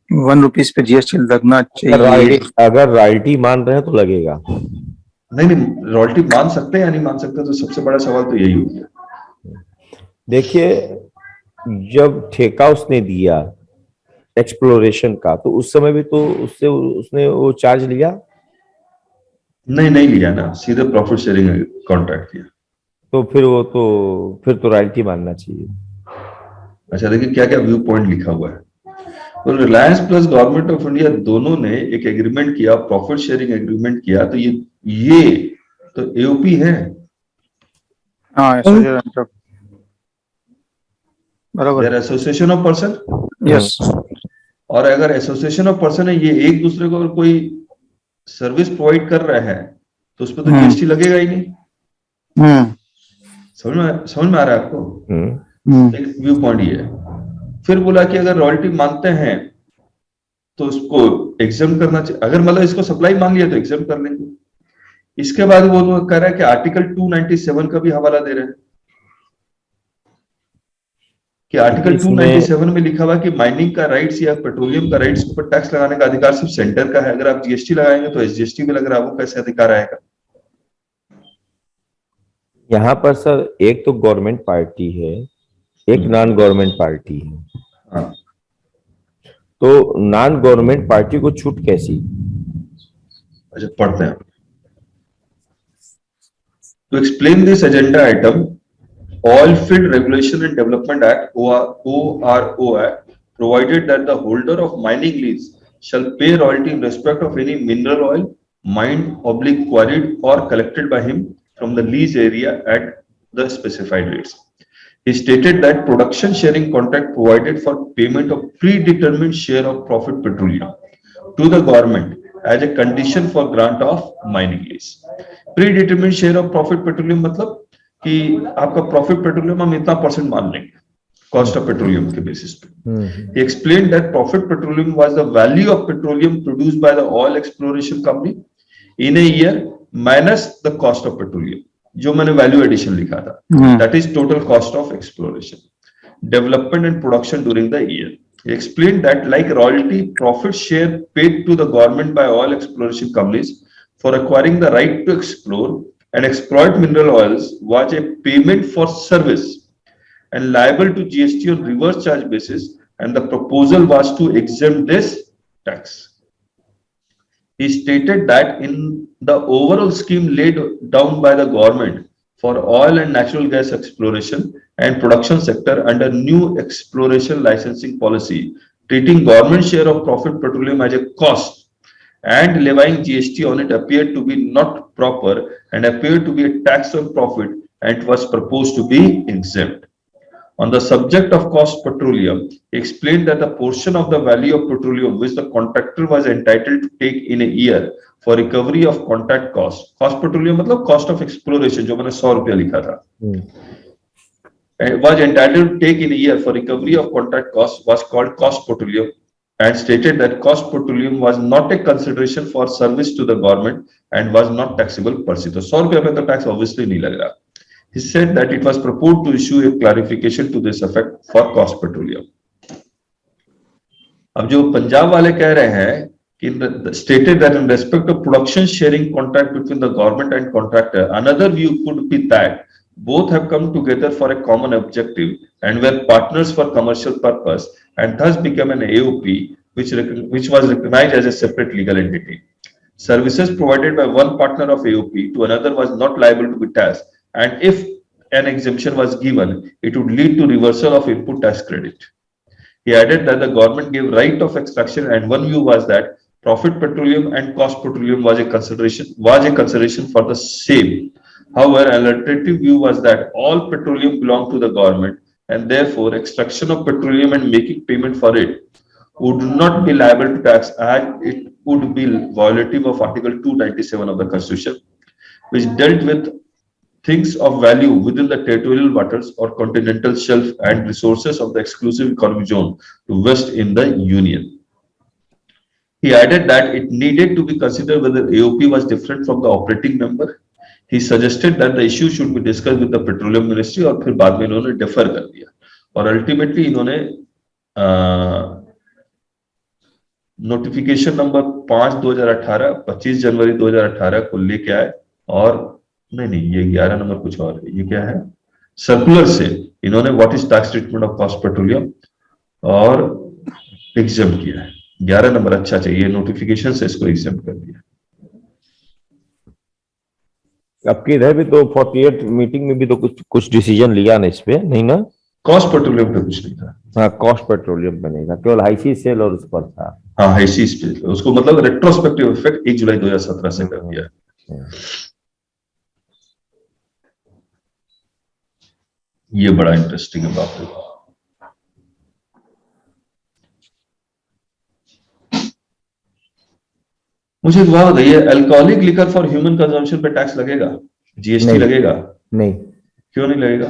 1 रुपीज पे जीएसटी लगना चाहिए। अगर रॉयल्टी मान रहे हैं तो लगेगा। नहीं, रॉयल्टी मान सकते हैं या नहीं मान सकते, तो सबसे बड़ा सवाल तो यही हो गया। देखिए, जब ठेका उसने दिया एक्सप्लोरेशन का, तो उस समय भी तो उसने वो चार्ज लिया? नहीं लिया ना, सीधे प्रॉफिट शेयरिंग कॉन्ट्रैक्ट किया। तो फिर तो रॉयल्टी मानना चाहिए। अच्छा, देखिए क्या क्या व्यू पॉइंट लिखा हुआ है। तो Reliance plus government of India दोनों ने एक एग्रीमेंट किया, प्रॉफिट शेयरिंग एग्रीमेंट किया, तो ये तो एओपी है। बराबर। Association of person. यस। और अगर एसोसिएशन ऑफ पर्सन है, ये एक दूसरे को कोई सर्विस प्रोवाइड कर रहे हैं तो उस पर तो जीएसटी लगेगा ही नहीं। समझ में आ रहा है आपको? एक व्यू पॉइंट ये है। फिर बोला कि अगर रॉयल्टी मांगते हैं तो उसको एग्जाम करना चाहिए। अगर मतलब इसको सप्लाई मांग लिया तो एग्जाम कर लेंगे। इसके बाद वो कह रहा है कि आर्टिकल 297 का भी हवाला दे रहे हैं कि आर्टिकल 297 में लिखा हुआ कि माइनिंग का राइट्स या पेट्रोलियम का राइट्स पर टैक्स लगाने का अधिकार सिर्फ सेंटर का है। अगर आप जीएसटी लगाएंगे तो एसजीएसटी भी लग रहा है, वो कैसे अधिकार आएगा? यहाँ पर सर एक तो गवर्नमेंट पार्टी है, एक नॉन गवर्नमेंट पार्टी है। हाँ। तो नॉन गवर्नमेंट पार्टी को छूट कैसी? अच्छा, पढ़ते हैं। To explain this agenda item, Oilfield Regulation and Development Act (ORO) Act provided that the holder of mining lease shall pay royalty in respect of any mineral oil mined, quarried, or collected by him from the lease area at the specified rates. He stated that production sharing contract provided for payment of predetermined share of profit petroleum to the government as a condition for grant of mining lease. Predetermined share of profit petroleum मतलब कि आपका profit petroleum हम इतना percent मान लेंगे cost of petroleum के basis पे। He explained that profit petroleum was the value of petroleum produced by the oil exploration company in a year minus the cost of petroleum, जो मैंने value addition लिखा था, that is total cost of exploration, development and production during the year. He explained that like royalty, profit share paid to the government by oil exploration companies for acquiring the right to explore and exploit mineral oils was a payment for service and liable to GST on reverse charge basis, and the proposal was to exempt this tax. He stated that in the overall scheme laid down by the government for oil and natural gas exploration and production sector under new exploration licensing policy, treating government share of profit petroleum as a cost and levying GST on it appeared to be not proper and appeared to be a tax on profit, and it was proposed to be exempt. On the subject of cost petroleum, he explained that the portion of the value of petroleum which the contractor was entitled to take in a year for recovery of contract cost petroleum मतलब cost of exploration जो मैंने 100 रुपया लिखा था, was entitled to take in a year for recovery of contract cost was called cost petroleum, and stated that cost petroleum was not a consideration for service to the government and was not taxable per se. तो 100 रुपया पे तो tax obviously नहीं लग रहा। He said that it was proposed to issue a clarification to this effect for cost petroleum. अब जो पंजाब वाले कह रहे हैं कि stated that in respect of production sharing contract between the government and contractor, another view could be that Both have come together for a common objective and were partners for commercial purpose and thus became an AOP, which was recognized as a separate legal entity. Services provided by one partner of AOP to another was not liable to be taxed, and if an exemption was given, it would lead to reversal of input tax credit. He added that the government gave right of extraction, and one view was that profit petroleum and cost petroleum was a consideration for the same. However, an alternative view was that all petroleum belonged to the government, and therefore extraction of petroleum and making payment for it would not be liable to tax, and it would be violative of Article 297 of the Constitution, which dealt with things of value within the territorial waters or continental shelf and resources of the exclusive economic zone to west in the Union. He added that it needed to be considered whether AOP was different from the operating member. He suggested that the issue should be discussed with the Petroleum Ministry, और फिर बाद में इन्होंने defer कर दिया, और ultimately इन्होंने notification number 5/2018 25 जनवरी 2018 को लेके आए, और नहीं ये 11 नंबर कुछ और है, ये क्या है, सर्कुलर से इन्होंने what is tax treatment of cost petroleum और एग्जेम्प्ट किया है। 11 नंबर अच्छा चाहिए, नोटिफिकेशन से इसको एग्जेम्प्ट कर दिया। आपके इधर भी तो 48 मीटिंग में भी तो कुछ डिसीजन लिया ना इस पे, नहीं ना? कॉस्ट पेट्रोलियम पे कुछ नहीं था। हाँ, कॉस्ट पेट्रोलियम पे नहीं था, केवल हाईसी सेल और उस पर था। हाँ, हाईसी पे उसको मतलब रेट्रोस्पेक्टिव इफेक्ट 1 जुलाई 2017 से कर दिया। ये बड़ा इंटरेस्टिंग है, बाप रे। मुझे एक बात बताइए, alcoholic liquor for human consumption पे टैक्स लगेगा? जीएसटी लगेगा? नहीं। क्यों नहीं लगेगा?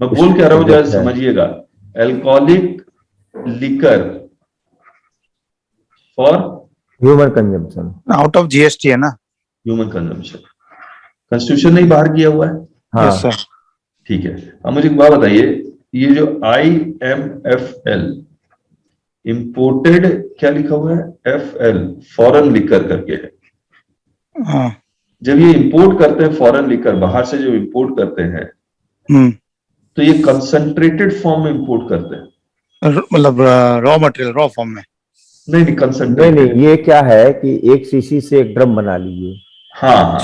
मैं बोल क्या रहा हूं, जरा समझिएगा। Alcoholic liquor for human consumption out of GST है ना, ह्यूमन कंजम्पशन कॉन्स्टिट्यूशन ने बाहर किया हुआ है। हाँ यस सर, ठीक है। अब मुझे एक बात बताइए, ये जो IMFL इंपोर्टेड क्या लिखा हुआ है, FL फॉरेन लिकर करके है। हाँ, जब ये इंपोर्ट करते हैं फॉरेन लिकर, बाहर से जो इंपोर्ट करते हैं, तो ये कंसंट्रेटेड फॉर्म में इंपोर्ट करते हैं, मतलब रॉ मटेरियल रॉ फॉर्म में? नहीं कंसंट्रेटेड नहीं, ये क्या है कि एक शीशी से एक ड्रम बना लीजिए। हाँ,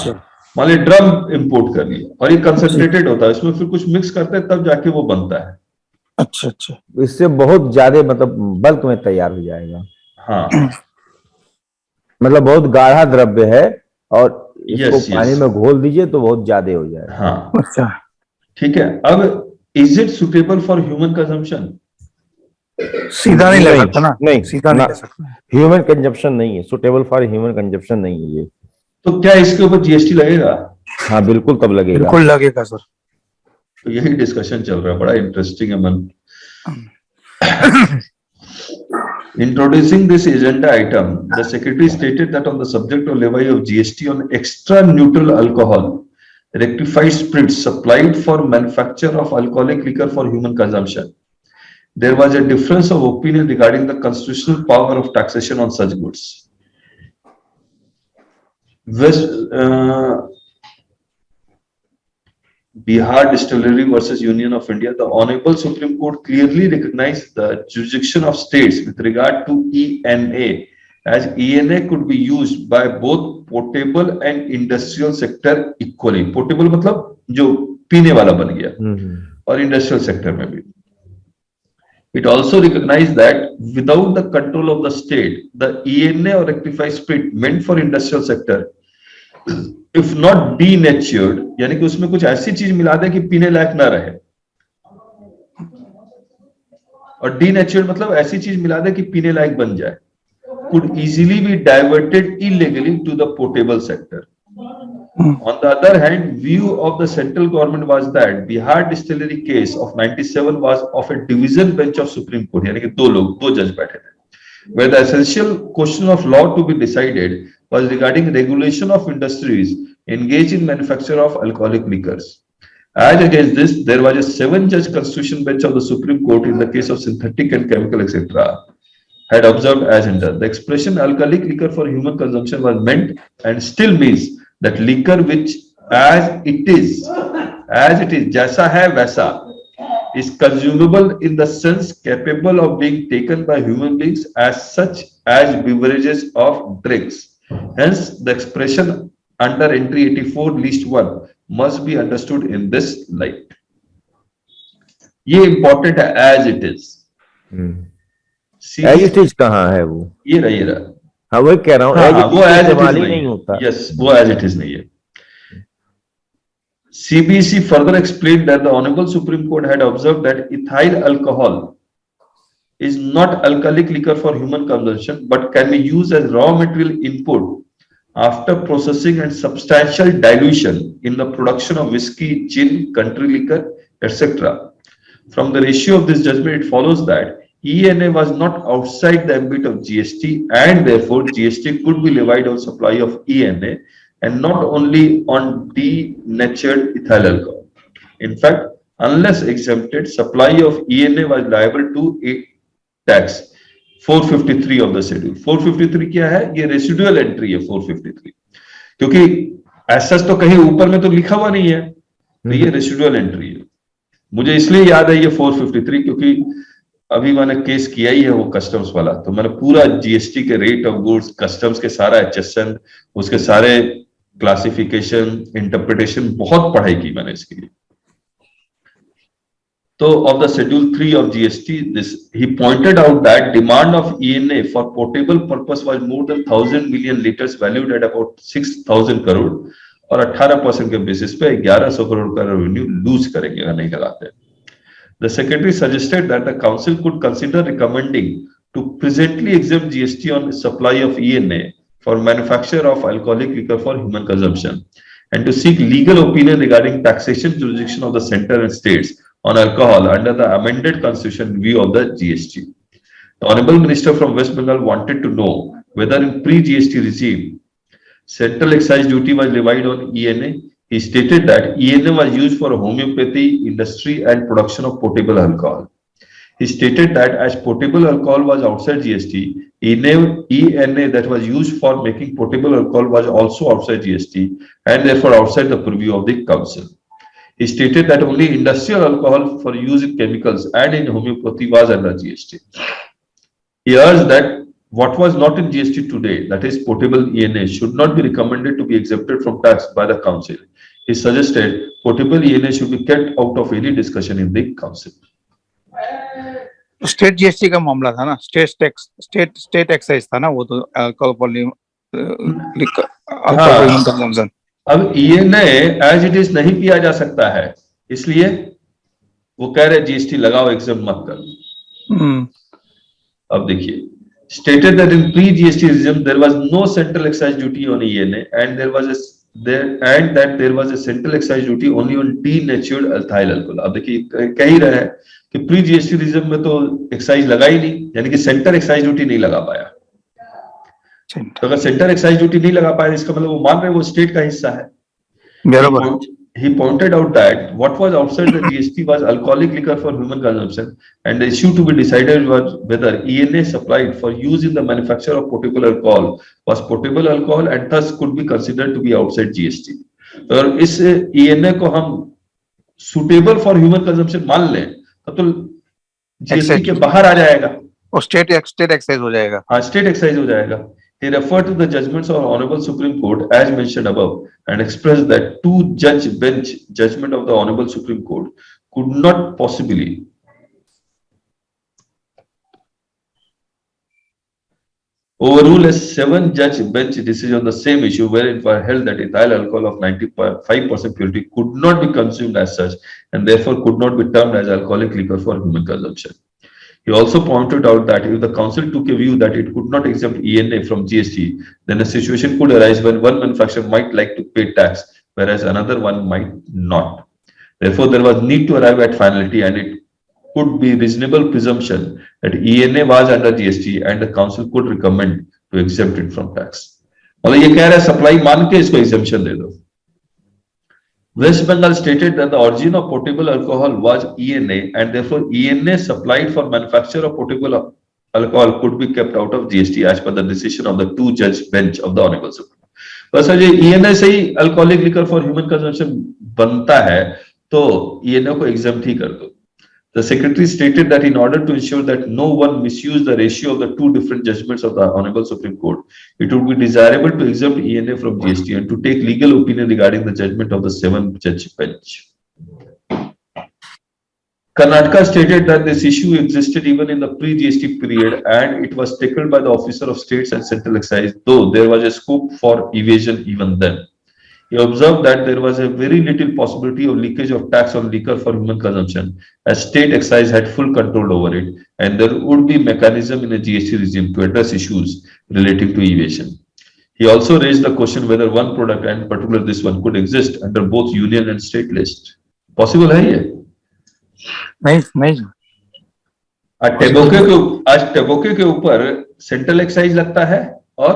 मान लीजिए ड्रम इंपोर्ट कर लिया, और ये कंसंट्रेटेड होता है, इसमें फिर कुछ मिक्स करते हैं तब जाके वो बनता है। अच्छा अच्छा, इससे बहुत ज्यादा मतलब बल्क में तैयार हो जाएगा। हाँ, मतलब बहुत गाढ़ा द्रव्य है, और इसको यस पानी में घोल दीजिए तो बहुत ज्यादा हो जाएगा। हाँ, अच्छा ठीक है। अब is it suitable for human consumption? सीधा नहीं लग सकता ना, नहीं, सीधा नहीं लग सकता। ह्यूमन कंजप्शन नहीं है, सुटेबल फॉर ह्यूमन कंजप्शन नहीं है ये। तो क्या इसके ऊपर जीएसटी लगेगा? हाँ बिल्कुल, तब लगेगा, बिल्कुल लगेगा सर। तो यही डिस्कशन चल रहा है, बड़ा इंटरेस्टिंग है मन। Introducing this agenda item, the secretary stated that on the subject of levy of GST on extra neutral alcohol, rectified spirits supplied for manufacture of alcoholic liquor for human consumption, there was a difference of opinion regarding the constitutional power of taxation on such goods. Bihar Distillery versus Union of India, the Honorable Supreme Court clearly recognized the jurisdiction of states with regard to ENA, as ENA could be used by both potable and industrial sector equally. Potable मतलब जो पीने वाला बन गया, और industrial sector में भी. It also recognized that without the control of the state, the ENA or rectified spirit meant for industrial sector, if not denatured, यानी कि उसमें कुछ ऐसी चीज मिला दे कि पीने लायक ना रहे, और denatured मतलब ऐसी चीज मिला दे कि पीने लायक बन जाए, could easily be diverted illegally to the potable sector. On the other hand, view of the central government was that Bihar Distillery case of 97 was of a division bench of Supreme Court, यानी कि दो जज बैठे थे, where the essential question of law to be decided was regarding regulation of industries engaged in manufacture of alcoholic liquors. As against this, there was a 7-judge constitution bench of the Supreme Court in the case of synthetic and chemical, etc., had observed as under. The expression alcoholic liquor for human consumption was meant and still means that liquor which, as it is as it is, जैसा है वैसा, is consumable in the sense capable of being taken by human beings as such as beverages of drinks. Hence, the expression under entry 84 list 1 must be understood in this light. ये important है, as it is. As it is कहाँ है वो? ये रहा। हाँ वही कह रहा हूँ, हाँ, as it वो is as it इस्तेमाल is ही नहीं होता। यस, वो as it is नहीं है। CBC further explained that the Honorable Supreme Court had observed that ethyl alcohol is not alcoholic liquor for human consumption, but can be used as raw material input after processing and substantial dilution in the production of whiskey, gin, country liquor, etc. From the ratio of this judgment, it follows that ENA was not outside the ambit of GST, and therefore GST could be levied on supply of ENA and not only on denatured ethyl alcohol. In fact, unless exempted, supply of ENA was liable to a tax 453 of the schedule. 453 क्या है? ये residual entry है 453, क्योंकि ऐसा तो कहीं ऊपर में तो लिखा हुआ नहीं है, तो ये रेसिडुअल एंट्री है। मुझे इसलिए याद है ये 453 क्योंकि अभी मैंने केस किया ही है वो कस्टम्स वाला, तो मैंने पूरा जीएसटी के रेट ऑफ गुड्स, कस्टम्स के सारा HSN, उसके सारे क्लासिफिकेशन, इंटरप्रिटेशन बहुत पढ़ाई की मैंने इसके लिए। तो of the schedule 3 of GST, this he pointed out that demand of ENA for potable purpose was more than 1,000 million liters valued at about 6,000 crore, और 18% के बेसिस पे 1100 करोड़ का रेवेन्यू लूज करेंगे अगर नहीं लगाते। The secretary suggested that the council could consider recommending to presently exempt GST on supply of ENA for manufacture of alcoholic liquor for human consumption, and to seek legal opinion regarding taxation jurisdiction of the center and states on alcohol under the amended constitution review of the GST. The Honorable Minister from West Bengal wanted to know whether in pre-GST regime, central excise duty was levied on ENA. He stated that ENA was used for homeopathy industry and production of potable alcohol. He stated that as potable alcohol was outside GST, ENA that was used for making potable alcohol was also outside GST and therefore outside the purview of the council. He stated that only industrial alcohol for use in chemicals and in homeopathy was under GST. He urged that what was not in GST today, that is potable ENA, should not be recommended to be exempted from tax by the council. He suggested potable ENA should be kept out of any discussion in the council. State GST का मामला था ना, state tax, state excise था ना वो, तो alcohol consumption. अब ENA as it is नहीं पिया जा सकता है, इसलिए वो कह रहे जीएसटी लगाओ, एग्जाम मत करो। अब देखिए, stated that in pre-GST regime there was no central excise duty on ENA and there was a central excise duty only on denatured ethyl alcohol. अब देखिए कह ही रहे हैं कि प्री जीएसटी रिजर्व में तो एक्साइज लगा ही नहीं, यानी कि सेंटर एक्साइज ड्यूटी नहीं लगा पाया। तो अगर सेंटर एक्साइज ड्यूटी नहीं लगा पाया, इसका मतलब वो मान रहे वो स्टेट का हिस्सा है। बराबर। He pointed out that what was outside the GST was alcoholic liquor for human consumption, and the issue to be decided was whether ENA supplied for use in the manufacture of potable alcohol was potable alcohol and thus could be considered to be outside GST. और इस ENA को हम suitable for human consumption मान लें तो GST के बाहर आ जाएगा और स्टेट एक्साइज हो जाएगा। हाँ, स्टेट एक्साइज हो जाएगा। He referred to the judgments of Honorable Supreme Court as mentioned above and expressed that two-judge bench judgment of the Honorable Supreme Court could not possibly overrule a 7-judge bench decision on the same issue where it was held that ethyl alcohol of 95% purity could not be consumed as such and therefore could not be termed as alcoholic liquor for human consumption. He also pointed out that if the council took a view that it could not exempt ENA from GST, then a situation could arise when one manufacturer might like to pay tax, whereas another one might not. Therefore, there was need to arrive at finality, and it could be reasonable presumption that ENA was under GST, and the council could recommend to exempt it from tax. मतलब ये कह रहा है supply मान के इसको exemption दे दो। West Bengal stated that the origin of potable alcohol was ENA and therefore ENA supplied for manufacture of potable alcohol could be kept out of GST as per the decision of the two-judge bench of the Honorable Supreme Court. बस ये ENA से ही alcoholic liquor for human consumption बनता है, तो ईएनओ को exempt ही कर दो. The secretary stated that in order to ensure that no one misuse the ratio of the two different judgments of the Honorable Supreme Court, it would be desirable to exempt ENA from GST and to take legal opinion regarding the judgment of the 7-judge bench. Karnataka stated that this issue existed even in the pre-GST period and it was tackled by the officer of states and central excise, though there was a scope for evasion even then. He observed that there was a very little possibility of leakage of tax on liquor for human consumption, as state excise had full control over it, and there would be mechanism in a GST regime to address issues relating to evasion. He also raised the question whether one product, and in particular this one, could exist under both union and state list. Possible है ये? नहीं आज टबोके के ऊपर central excise लगता है और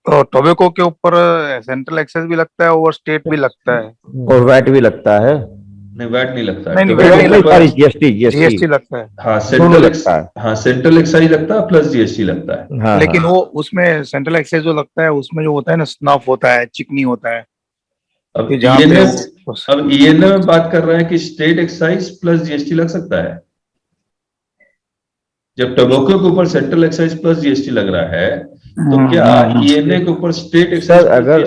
तो टोबैको के ऊपर सेंट्रल एक्साइज भी लगता है और स्टेट भी लगता है और वैट भी लगता है. नहीं वैट नहीं लगता नहीं, है. जीएसटी लगता है. हाँ सेंट्रल एक्साइज लगता है प्लस जीएसटी लगता है. हाँ, लेकिन वो उसमें सेंट्रल एक्साइज जो लगता है उसमें जो होता है ना स्नफ होता है, चिकनी होता है. अब जहाँ पे ईएनए में बात कर रहे हैं कि स्टेट एक्साइज प्लस जीएसटी लग सकता है. जब टबैको के ऊपर सेंट्रल एक्साइज प्लस जीएसटी लग रहा है तो क्या ईएनए के ऊपर स्टेट एक्साइज अगर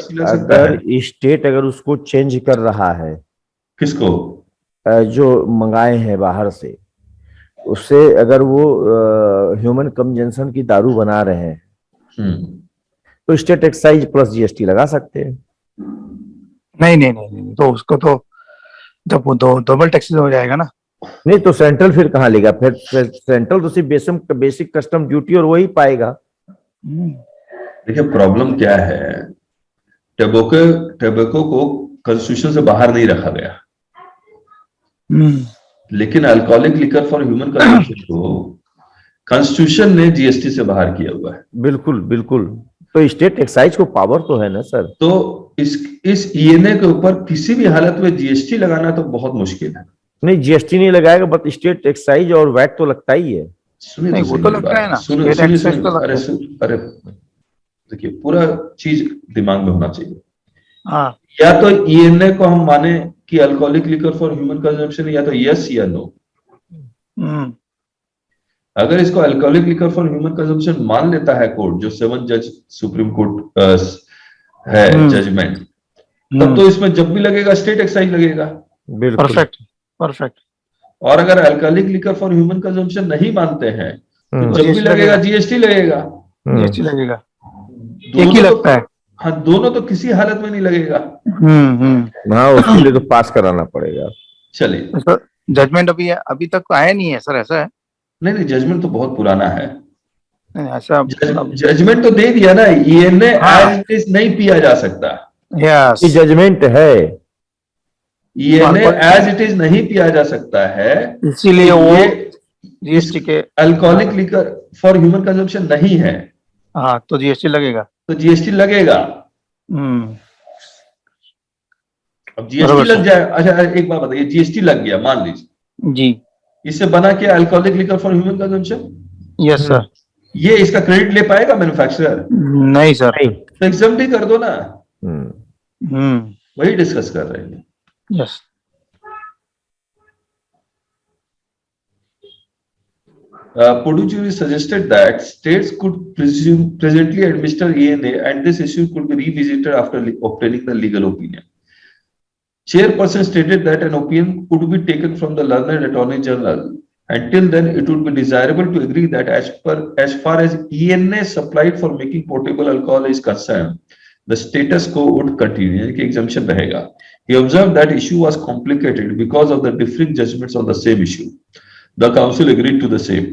स्टेट अगर उसको चेंज कर रहा है, किसको जो मंगाए हैं बाहर से, उससे अगर वो ह्यूमन कंजम्पशन की दारू बना रहे हैं तो स्टेट एक्साइज प्लस जीएसटी लगा सकते हैं. नहीं तो उसको तो जब वो डबल टैक्सेस हो जाएगा ना. नहीं तो सेंट्रल फिर कहाँ लेगा? फिर सेंट्रल तो सिर्फ बेसिक कस्टम ड्यूटी और वही पाएगा. देखिए प्रॉब्लम क्या है, टबैको को कॉन्स्टिट्यूशन से बाहर नहीं रखा गया, लेकिन alcoholic liquor for human consumption को कॉन्स्टिट्यूशन ने जीएसटी से बाहर किया हुआ है. बिल्कुल. तो स्टेट एक्साइज को पावर तो है ना सर. तो इस ईएनए के ऊपर किसी भी हालत में जीएसटी लगाना तो बहुत मुश्किल है. नहीं जीएसटी नहीं लगाएगा, बट स्टेट एक्साइज और वैट तो लगता ही है. सुनिए वो तो लगता है ना. अरे देखिए पूरा चीज दिमाग में होना चाहिए. हाँ. या तो ईएनए को हम माने कि alcoholic liquor for human consumption, या तो यस या नो. अगर इसको alcoholic liquor for human consumption मान लेता है कोर्ट, जो 7-जज सुप्रीम कोर्ट है जजमेंट, तब तो इसमें जब भी लगेगा स्टेट एक्साइज लगेगा. परफेक्ट. और अगर alcoholic liquor for human consumption नहीं मानते हैं तो जब भी लगेगा जीएसटी लगेगा. एक ही लगता है. हाँ दोनों तो किसी हालत में नहीं लगेगा. हाँ उसके लिए तो पास कराना पड़ेगा. चलिए जजमेंट अभी तक आया नहीं है सर, ऐसा है? नहीं जजमेंट तो बहुत पुराना है. ऐसा जजमेंट तो दे दिया ना. ईएनए एज इट इज नहीं पिया जा सकता. ये जजमेंट है. ईएनए एज इट इज नहीं पिया जा सकता है, इसीलिए वो जीएसटी के alcoholic liquor for human consumption नहीं है. हाँ तो जीएसटी लगेगा. अब जीएसटी लग जाए. अच्छा एक बात बताइए, जीएसटी लग गया मान लीजिए जी, इससे बना क्या alcoholic liquor for human consumption? Yes sir. ये इसका क्रेडिट ले पाएगा मैन्युफैक्चरर? नहीं सर. तो एग्जाम्प्ट ही कर दो ना. वही डिस्कस कर रहे हैं. Yes. Puducherry suggested that states could presently administer ENA and this issue could be revisited after obtaining the legal opinion. Chairperson stated that an opinion could be taken from the learned Attorney General. Until then, it would be desirable to agree that as far as ENA supplied for making potable alcohol is concerned, the status quo would continue. यानी कि exemption रहेगा. He observed that issue was complicated because of the differing judgments on the same issue. The council agreed to the same.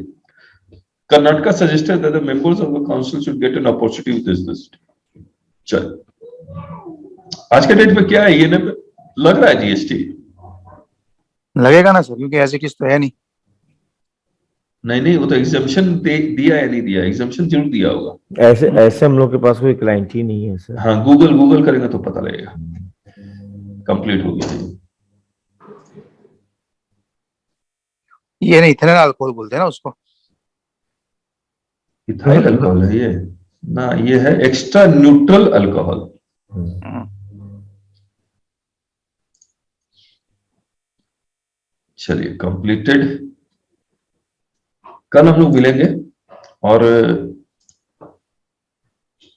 Karnataka suggested that the members of the council should get an opportunity with this. चल आज के date में क्या है, ENA पे लग रहा है जीएसटी? लगेगा ना सर, क्योंकि ऐसे किस तो है नहीं. नहीं वो तो एग्जाम्पशन दिया या नहीं दिया? एग्जाम्पशन जरूर दिया होगा. ऐसे हम लोग के पास कोई क्लाइंट ही नहीं है सर. हाँ गूगल करेंगे तो पता लगेगा. कंप्लीट हो गया. ये नहीं इथेनॉल अल्कोहल बोलते हैं ना उसको. इथाइल अल्कोहल है ये ना. ये है एक्स्ट्रा न्यूट्रल अल्कोहल. चलिए कंप्लीटेड। कल हम लोग मिलेंगे और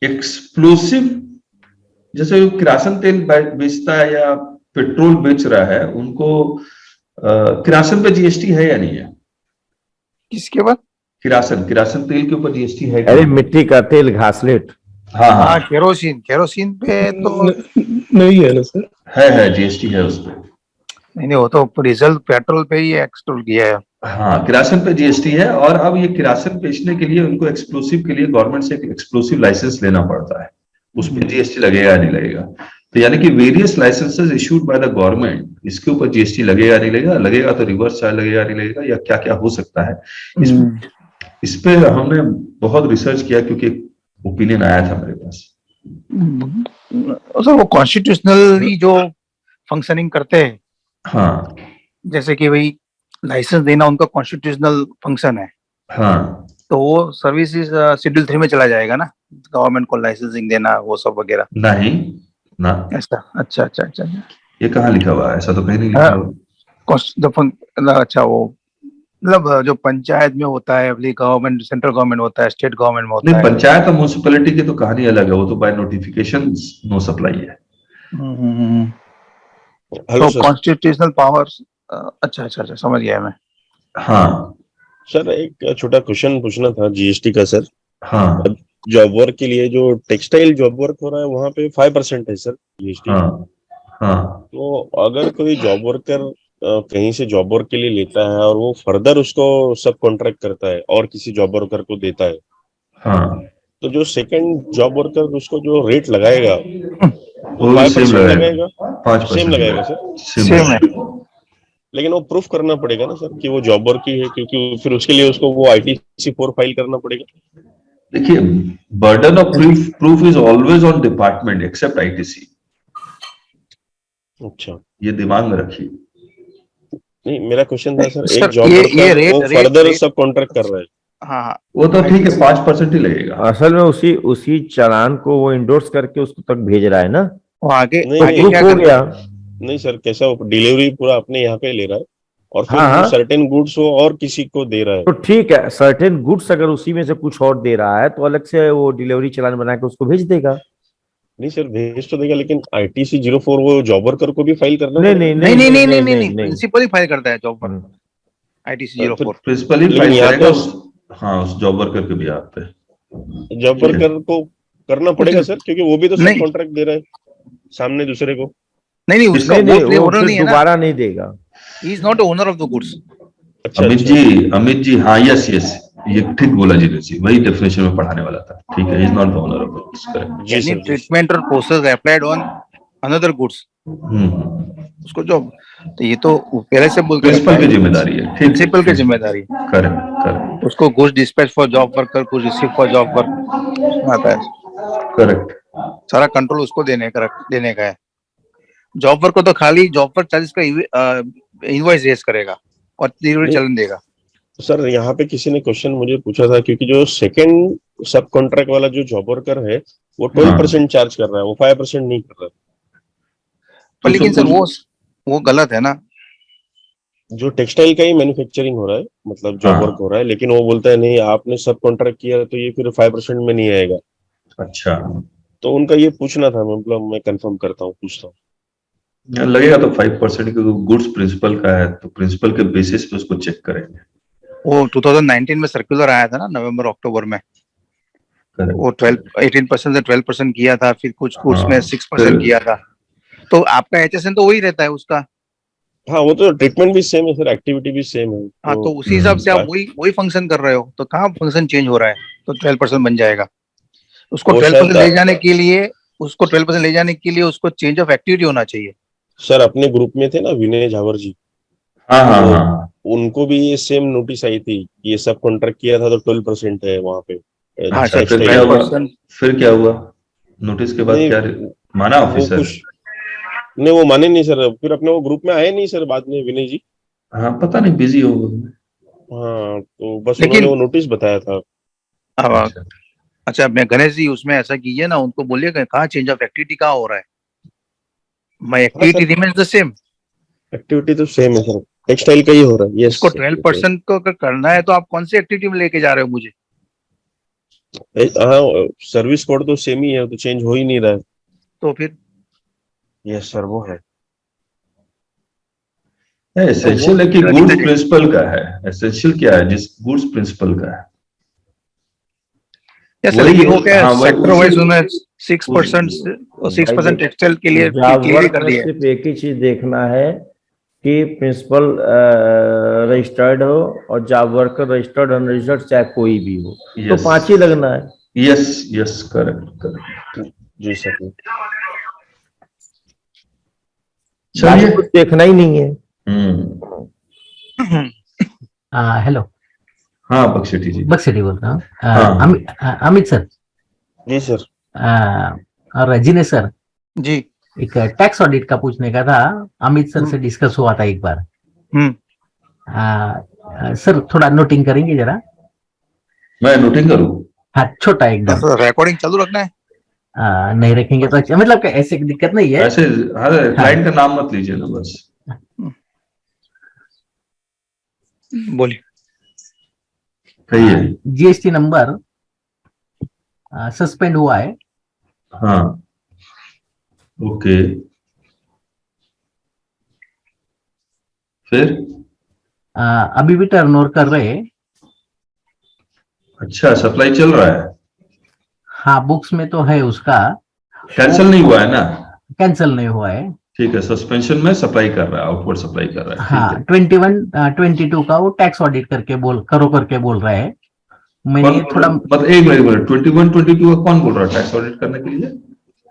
एक्सप्लोसिव, जैसे किरासन तेल बेचता है या पेट्रोल बेच रहा है, उनको किरासन पे जीएसटी है या नहीं है? किसके बाद? किरासन तेल के ऊपर जीएसटी है क्या? अरे मिट्टी का तेल, घासलेट। हाँ हाँ हाँ, केरोसिन पे तो नहीं है ना सर। है जीएसटी है उस पर। नहीं, वो तो डीजल पेट्रोल पे ही एक्सटोल किया है। हाँ, किरासन पे जीएसटी है। और अब ये किरासन बेचने के लिए उनको एक्सप्लोसिव के लिए गवर्नमेंट से एक एक्सप्लोसिव लाइसेंस लेना पड़ता है, उस पर जीएसटी लगेगा या नहीं लगेगा। तो यानी कि various licences issued by the government, इसके ऊपर जीएसटी लगेगा नहीं लगेगा, लगेगा तो रिवर्स चार्ज लगेगा नहीं लगेगा, या क्या क्या हो सकता है। इस पे हमने बहुत रिसर्च किया क्योंकि ओपिनियन आया था मेरे पास। सर वो कॉन्स्टिट्यूशनली जो फंक्शनिंग करते हैं, हाँ जैसे कि भाई लाइसेंस देना उनका कॉन्स्टिट्यूशनल फंक्शन है, हाँ, तो वो सर्विसेज शेड्यूल 3 में चला जाएगा ना, गवर्नमेंट को लाइसेंसिंग देना वो सब वगैरह। नहीं ना, ऐसा? अच्छा अच्छा अच्छा। ये कहाँ लिखा हुआ है? ऐसा तो कहीं नहीं लिखा हुआ। अच्छा, वो मतलब जो पंचायत में होता है, गवर्नमेंट, सेंट्रल गवर्नमेंट होता है, स्टेट गवर्नमेंट में होता नहीं, है। पंचायत और म्युनिसिपैलिटी की तो कहानी अलग है, वो तो बाय नोटिफिकेशन नो सप्लाई है। हेलो तो सर। कॉन्स्टिट्यूशनल पावर्स, अच्छा अच्छा अच्छा, समझ गया मैं। हाँ सर एक छोटा क्वेश्चन पूछना था जीएसटी का सर। हाँ जॉब वर्क के लिए जो टेक्सटाइल जॉब वर्क हो रहा है वहां पे 5% है सर जीएसटी। हाँ हाँ तो अगर कोई जॉब वर्कर कहीं से जॉब वर्क के लिए लेता है और वो फर्दर उसको सब कॉन्ट्रैक्ट करता है और किसी जॉब वर्कर को देता है, हाँ, तो जो सेकंड जॉब वर्कर उसको जो रेट लगाएगा वो वो 5% सेम लगाएगा, लगाएगा, 5% सेम लगाएगा सर। सेम है। लेकिन वो प्रूफ करना पड़ेगा ना सर कि वो जॉब वर्क ही है, क्योंकि फिर उसके लिए उसको वो ITC4 फाइल करना पड़ेगा। देखिए, burden of proof is always on department except ITC. अच्छा, ये दिमाग में रखिए। नहीं मेरा क्वेश्चन था सर, सर, एक जॉब ये वर्कर रेट- वो rate- further rate- sub contract कर रहा है। हाँ हाँ, वो तो ठीक है, 5% ही लगेगा। असल में उसी चालान को वो इंडोर्स करके उसको तक भेज रहा है ना, वो आगे नहीं, तो नहीं, प्रूफ क्या हो करता गया। है? नहीं सर, कैसा वो डिलीवरी पूरा अपने यहाँ पे ले रहा है और फिर हाँ, वो हाँ। सर्टेन गुड्स वो और किसी को दे रहा है। तो ठीक है, सर्टेन गुड्स अगर उसी में से कुछ और दे रहा है तो अलग से वो डिलीवरी चालान बना के उसको भेज देगा। नहीं सर, भेज तो देगा, लेकिन ITC04 वो जॉब वर्कर को भी फाइल करना नहीं पड़ेगा। नहीं नहीं नहीं नहीं नहीं नहीं नहीं, नहीं। प्रिंसिपल ही फाइल करता है जॉब पर, हम्म। ITC04। प्रिंसिपल ही लेकिन फाइल यहाँ करेगा तो हाँ, उस जॉब वर्कर के बिहाफ पे। जॉब ठीक है। वर्कर को करना पड़ेगा सर, क्योंकि वो भी तो सब नहीं। कॉन्ट्रैक्ट दे रहा है सामने दूसरे को। नहीं उसका नहीं नहीं, वो वो ओनर फिर नहीं है ना, दोबारा नहीं देगा। He is not owner of the goods. अच्छा अमित जी हाँ, यस यस, ये ठीक बोला जी, वही डेफिनेशन में पढ़ाने वाला था। ठीक है, is not the owner of the goods, correct. जी एनी सर, जी ट्रीटमेंट और process applied on another goods, उसको जॉब, तो ये तो पहले से बोल के रखा प्रिंसिपल की है, जिम्मेदारी है। ठीक है, प्रिंसिपल की जिम्मेदारी। करेक्ट उसको goods dispatch for job worker, goods receive for job work आता है, करेक्ट। सारा कंट्रोल उसको देने का है। जॉब वर्क को तो खाली जॉब वर्क चार्जेस का इनवॉइस रेज करेगा और डिलीवरी नहीं। चलन देगा। सर यहाँ पे किसी ने क्वेश्चन मुझे पूछा था, क्योंकि जो सेकंड सब कॉन्ट्रैक्ट वाला जो जॉब वर्कर है वो 12% चार्ज कर रहा है, वो 5% नहीं कर रहा है। पर लेकिन सर वो गलत है ना। जो टेक्सटाइल का ही मैन्युफैक्चरिंग हो रहा है, मतलब जॉब वर्क हो रहा है, लेकिन वो बोलता है नहीं आपने सब कॉन्ट्रैक्ट किया तो ये फिर 5% में नहीं आएगा। अच्छा, तो उनका ये पूछना था, मतलब मैं कंफर्म करता हूँ, पूछता हूँ। लगेगा तो 5%, क्योंकि गुड्स प्रिंसिपल का है तो प्रिंसिपल के बेसिस पे उसको चेक करेंगे। वो 2019 में सर्कुलर आया था ना, नवंबर अक्टूबर में, वो 18% से 12% किया था, फिर कुछ गुड्स में 6% किया था। तो आपका HSN तो वही रहता है उसका। हाँ, वो तो ट्रीटमेंट भी सेम है सर, एक्टिविटी भी सेम है। हाँ, तो उसी हिसाब से आप वही फंक्शन कर रहे हो, तो कहाँ फंक्शन चेंज हो रहा है, तो 12% बन जाएगा। उसको 12% ले जाने के लिए, उसको चेंज ऑफ एक्टिविटी होना चाहिए। सर अपने ग्रुप में थे ना विनय झावर जी, हाँ, उनको भी ये सेम नोटिस आई थी, ये सब कॉन्ट्रैक्ट किया था तो 12% है वहां पे। हाँ सर, फिर क्या हुआ? फिर क्या हुआ? नोटिस के बाद क्या माना ऑफिसर? नहीं, वो माने नहीं सर, फिर अपने वो ग्रुप में आए नहीं सर बाद में विनय जी। हाँ, पता नहीं, बिजी हो गए। हाँ, तो बस उन्होंने वो नोटिस बताया था। अच्छा, मैं गणेश जी उसमें ऐसा कीजिए ना, उनको बोलिए कहाँ चेंज ऑफ एक्टिविटी कहाँ हो रहा है। My activity remains the same. Activity तो सेम है सर। टेक्सटाइल का ही हो रहा है, यस। इसको 12% को अगर करना है तो आप कौन सी एक्टिविटी में लेके जा रहे हो मुझे? हाँ, सर्विस कोड तो सेम ही है, तो चेंज हो ही नहीं रहा है। तो फिर यस सर, वो है। एसेंशियल है कि गुड्स प्रिंसिपल का है। एसेंशियल क्या है? जिस गुड्स प्रिंसिपल का है यस वही लेकिन वो क्या हाँ, है, वही सेक्टर वाइज उन्होंने 6% और 6% टेक्सटाइल के लिए जॉब क्लियर वर्क कर में दिया है। सिर्फ एक ही चीज देखना है कि प्रिंसिपल रजिस्टर्ड हो और जॉब वर्कर रजिस्टर्ड अनरजिस्टर्ड चाहे कोई भी हो, तो Yes. 5 ही लगना है। Yes yes, correct correct. जी सर। बाकी चलिए। कुछ देखना ही नहीं है। हेलो, हाँ बख्शेटी जी। बक्सेटी बोल रहा हूँ। हाँ। अमित सर, जी सर। और जिनेश सर, जी। एक टैक्स ऑडिट का पूछने का था। अमित सर से डिस्कस हुआ था एक बार। सर थोड़ा नोटिंग करेंगे जरा? मैं नोटिंग करूँ? हाँ, छोटा एकदम। रिकॉर्डिंग चालू रखना है? नहीं रखेंगे तो अच्छा, मतलब ऐसे दिक्कत नहीं है। ऐसे क्लाइंट का नाम मत लीजिए ना बस। बोलिए। कहिए। जीएसटी नंबर सस्पेंड हुआ है। हाँ, ओके, फिर? अभी भी टर्नओवर कर रहे हैं। अच्छा, सप्लाई चल रहा है? हाँ, बुक्स में तो है उसका। कैंसिल नहीं हुआ है ना? कैंसिल नहीं हुआ है। ठीक है, सस्पेंशन में सप्लाई कर रहा है, आउटवर्ड सप्लाई कर रहा है। हाँ, ठीक है। 21-22 का वो टैक्स ऑडिट करके बोल रहा है। मैंने थोड़ा मतलब एक मिनट, 21-22 का कौन बोल रहा है टैक्स ऑडिट करने के लिए?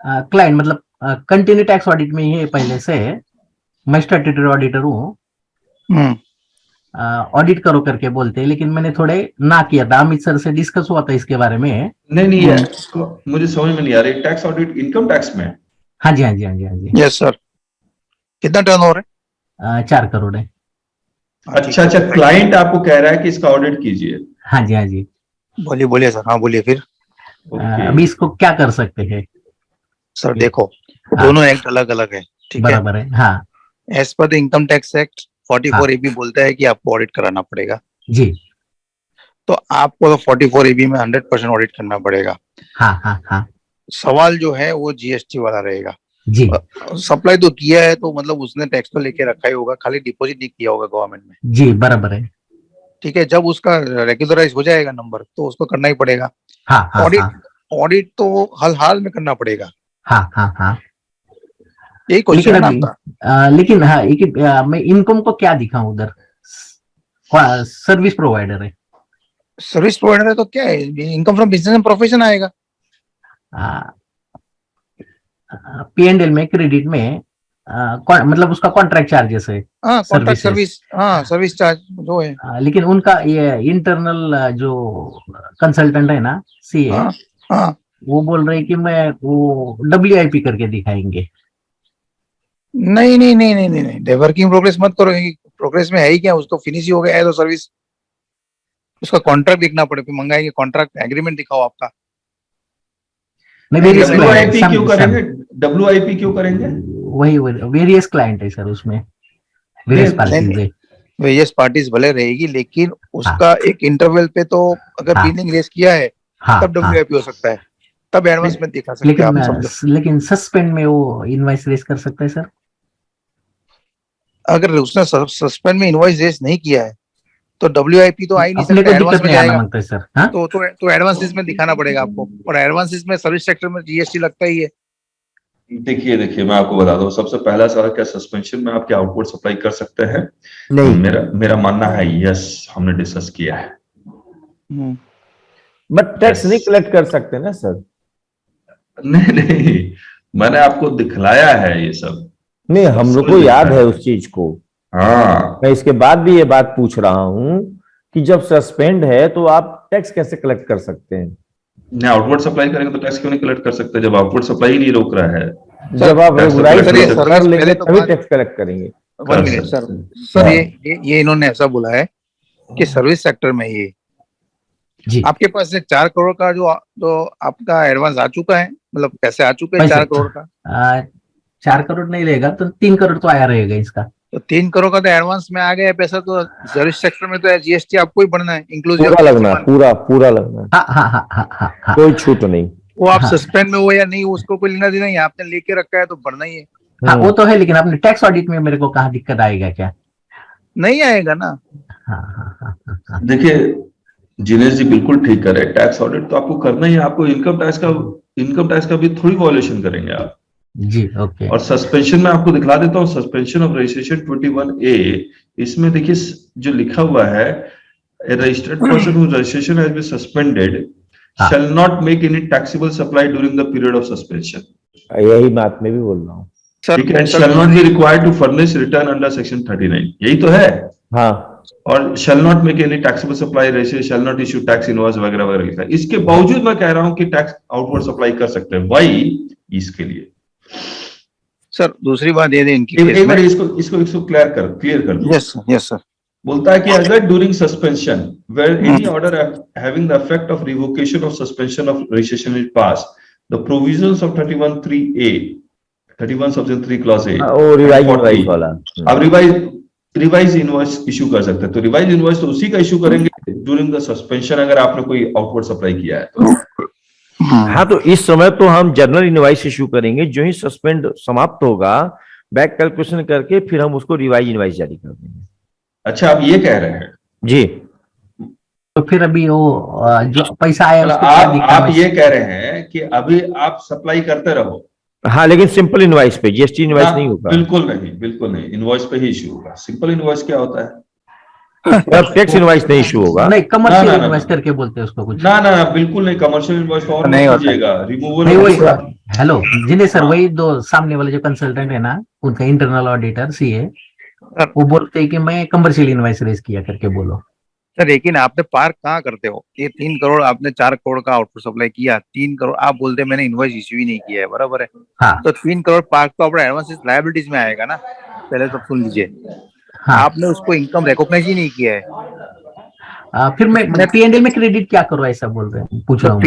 क्लाइंट, मतलब कंटिन्यू टैक्स ऑडिट में ही है पहले से। मैं स्टैट्यूटरी ऑडिटर हूँ। ऑडिट करो करके बोलते हैं, लेकिन मैंने थोड़े ना किया था। अमित सर से डिस्कस हुआ था इसके बारे में। नहीं मुझे समझ में नहीं आ रही। टैक्स ऑडिट इनकम टैक्स में? हाँ जी, हाँ जी, हाँ जी, हाँ जी। Yes sir. कितना टर्नओवर है? 4 करोड़ है। अच्छा, क्लाइंट आपको कह रहा है कि इसका ऑडिट कीजिए? हाँ जी, हाँ जी। बोलिए बोलिए सर। हाँ बोलिए फिर। अभी इसको क्या कर सकते हैं सर देखो, दोनों एक्ट अलग अलग है, ठीक है? बराबर है। हाँ as per the income tax act 44AB बोलता है कि आपको ऑडिट कराना पड़ेगा। जी। तो आपको तो 44AB में 100% ऑडिट करना पड़ेगा। हाँ हाँ हाँ सवाल जो है वो जीएसटी वाला रहेगा। जी सप्लाई तो किया है तो मतलब उसने टैक्स तो लेके रखा ही होगा, खाली डिपॉजिट नहीं किया होगा गवर्नमेंट में। जी, बराबर है। ठीक है, जब उसका रेगुलराइज हो जाएगा नंबर तो उसको करना ही पड़ेगा। हाँ हाँ ऑडिट तो हर हाल में करना पड़ेगा। हाँ हाँ हाँ। यही क्वेश्चन है ना आपका? लेकिन हाँ, मैं इनकम को क्या दिखाऊं उधर? सर्विस प्रोवाइडर है। सर्विस प्रोवाइडर है तो क्या है, income from business and profession आएगा। P&L में क्रेडिट में मतलब उसका कॉन्ट्रैक्ट चार्जेस है। हाँ, कॉन्ट्रैक्ट सर्विस, हाँ सर्विस चार्ज जो है। लेकिन उनका ये इंटरनल जो कंसल्टेंट है ना, सीए, हाँ वो बोल रहे कि मैं वो WIP करके दिखाएंगे। नहीं नहीं नहीं नहीं नहीं नहीं, वर्किंग प्रोग्रेस मत करो। प्रोग्रेस में है ही क्या, उसको फिनिश ही हो गया है तो सर्विस, उसका कॉन्ट्रैक्ट दिखना पड़ेगा। मंगाएंगे कॉन्ट्रैक्ट एग्रीमेंट दिखाओ आपका। WIP क्यों करेंगे? WIP क्यों करेंगे? वही वेरियस क्लाइंट है सर, उसमें वेरियस पार्टीज है। वेरियस पार्टीज भले रहेगी, लेकिन उसका एक इंटरवल पे तो अगर बिलिंग रेस किया है तब WIP हो सकता है, तब एडवांस में दिखा सकते हैं आप, समझो। लेकिन सस्पेंड में वो इनवॉइस रेस कर सकता है सर। अगर उसने सस्पेंड में इनवॉइस रेस नहीं किया है तो WIP तो आ ही नहीं अपने सकता, को एडवांस दिक्कत में नहीं आना जाएगा। मांगता है सर। हाँ? तो एडवांसेस में दिखाना पड़ेगा आपको, और एडवांसेस में सर्विस सेक्टर में जीएसटी लगता ही है। देखिए मैं आपको बता दूं, सबसे पहला सवाल, क्या सस्पेंशन में आपके आउटपुट सप्लाई कर सकते हैं? नहीं, मेरा मानना है यस, हमने डिस्कस किया है। बट टैक्स नहीं कलेक्ट कर सकते ना सर? नहीं, मैंने आपको दिखलाया है ये सब। नहीं, हम लोग को याद है उस चीज को। हाँ, मैं इसके बाद भी ये बात पूछ रहा हूं कि जब सस्पेंड है तो आप टैक्स कैसे कलेक्ट कर सकते हैं? नहीं, आउटवर्ड सप्लाई करेंगे तो टैक्स क्यों नहीं कलेक्ट कर सकते जब आउटवर्ड सप्लाई ही नहीं रोक रहा है? जब आप रेगुलाइज कर लेंगे पहले तो तभी टैक्स कलेक्ट करेंगे। 1 मिनट सर, ये इन्होंने ऐसा बोला है कि सर्विस सेक्टर में ये जी, आपके पास से 4 करोड़ का जो आपका एडवांस आ चुका है, मतलब पैसे आ चुके हैं 4 करोड़ का। 4 करोड़ नहीं रहेगा तो 3 करोड़ तो आया रहेगा इसका। तो 3 करोड़ का तो एडवांस में आ गया पैसा, तो सर्विस सेक्टर में तो जीएसटी आपको ही भरना है, इंक्लूसिव पूरा लगना है, पूरा लगना है, हाँ हाँ हाँ हाँ हाँ हाँ कोई छूट नहीं। वो आप हाँ। सस्पेंड में हो या नहीं हो उसको कोई लेना देना ही, आपने लेके रखा है तो भरना ही है। हाँ वो तो है, लेकिन आपने टैक्स ऑडिट में मेरे को कहाँ दिक्कत आएगा क्या? नहीं आएगा ना। हाँ हाँ हाँ हाँ देखिए जिनेश जी बिल्कुल ठीक करे, टैक्स ऑडिट तो आपको करना ही है, आपको इनकम टैक्स का भी थोड़ी वॉल्यूशन करेंगे आप। जी ओके। और सस्पेंशन में आपको दिखला देता हूँ, सस्पेंशन ऑफ रजिस्ट्रेशन 21A, इसमें देखिए जो लिखा हुआ है, registered person who registration has been suspended shall not make any taxable supply during the period of suspension. यही बात मैं भी बोल रहा हूँ। ठीक है, shall not be required to furnish return under section 39, यही तो है। हाँ, और shall not make any taxable supply ratio, shall not issue tax invoice वगैरह वगैरह लिखा है। इसके बावजूद मैं कह रहा हूँ कि टैक्स आउटवर्ड सप्लाई कर सकते हैं, वाई इसके लिए। सर दूसरी बात ये इनकी एक बार इसको क्लियर कर दो। Yes sir. बोलता है कि अगर during suspension where any order having the effect of revocation of suspension of registration is pass, the provisions of 31(3)(a), 31 subject 3 clause A, वो रिवाइज वाला। अब रिवाइज इनवॉइस इशू कर सकते हैं, तो रिवाइज इनवॉइस तो उसी का इशू करेंगे ड्यूरिंग द सस्पेंशन, अगर आपने कोई आउटवर्ड सप्लाई किया है तो। हाँ, तो इस समय तो हम जनरल इनवॉइस इशू करेंगे, जो ही सस्पेंड समाप्त होगा बैक कैलकुलेशन करके फिर हम उसको रिवाइज इनवॉइस जारी कर देंगे। अच्छा, आप ये कह रहे हैं जी। तो फिर अभी वो जो पैसा आया उसको क्या आप दिखा? ये कह रहे हैं कि अभी आप सप्लाई करते रहो। हाँ, लेकिन सिंपल इनवॉइस पे, जीएसटी इनवॉइस नहीं होगा। बिल्कुल नहीं, इनवॉइस पे ही इशू होगा। सिंपल इनवॉइस क्या होता है? टैक्स इनवॉइस नहीं इशू होगा। नहीं, कमर्शियल ना, इन्वेस्ट करके बोलते हैं उसको कुछ। ना बिल्कुल नहीं, कमर्शियल इनवॉइस और नहीं होता। कीजिएगा, रिमूवल नहीं वही, हेलो जिन्हें सर, वही दो सामने वाले जो कंसल्टेंट है ना, उनका इंटरनल ऑडिटर सीए, वो बोलते हैं कि मैं कमर्शियल इन्वाइस रेज किया करके बोलो। सर लेकिन आपने पार कहाँ करते हो, ये 3 करोड़ आपने 4 करोड़ का आउटपुट सप्लाई किया, 3 करोड़ आप बोलते मैंने इनवॉइस इश्यू ही नहीं किया है, बराबर है। हाँ तो 3 करोड़ पार्क तो अपना एडवांस लायबिलिटीज में आएगा ना, पहले तो सुन लीजिए। हाँ। आपने उसको इनकम रिकॉग्नाइज ही नहीं किया है। फिर मैं पीएनएल में क्रेडिट क्या करूँ, ऐसा बोल रहे हैं, पूछ रहा हूँ।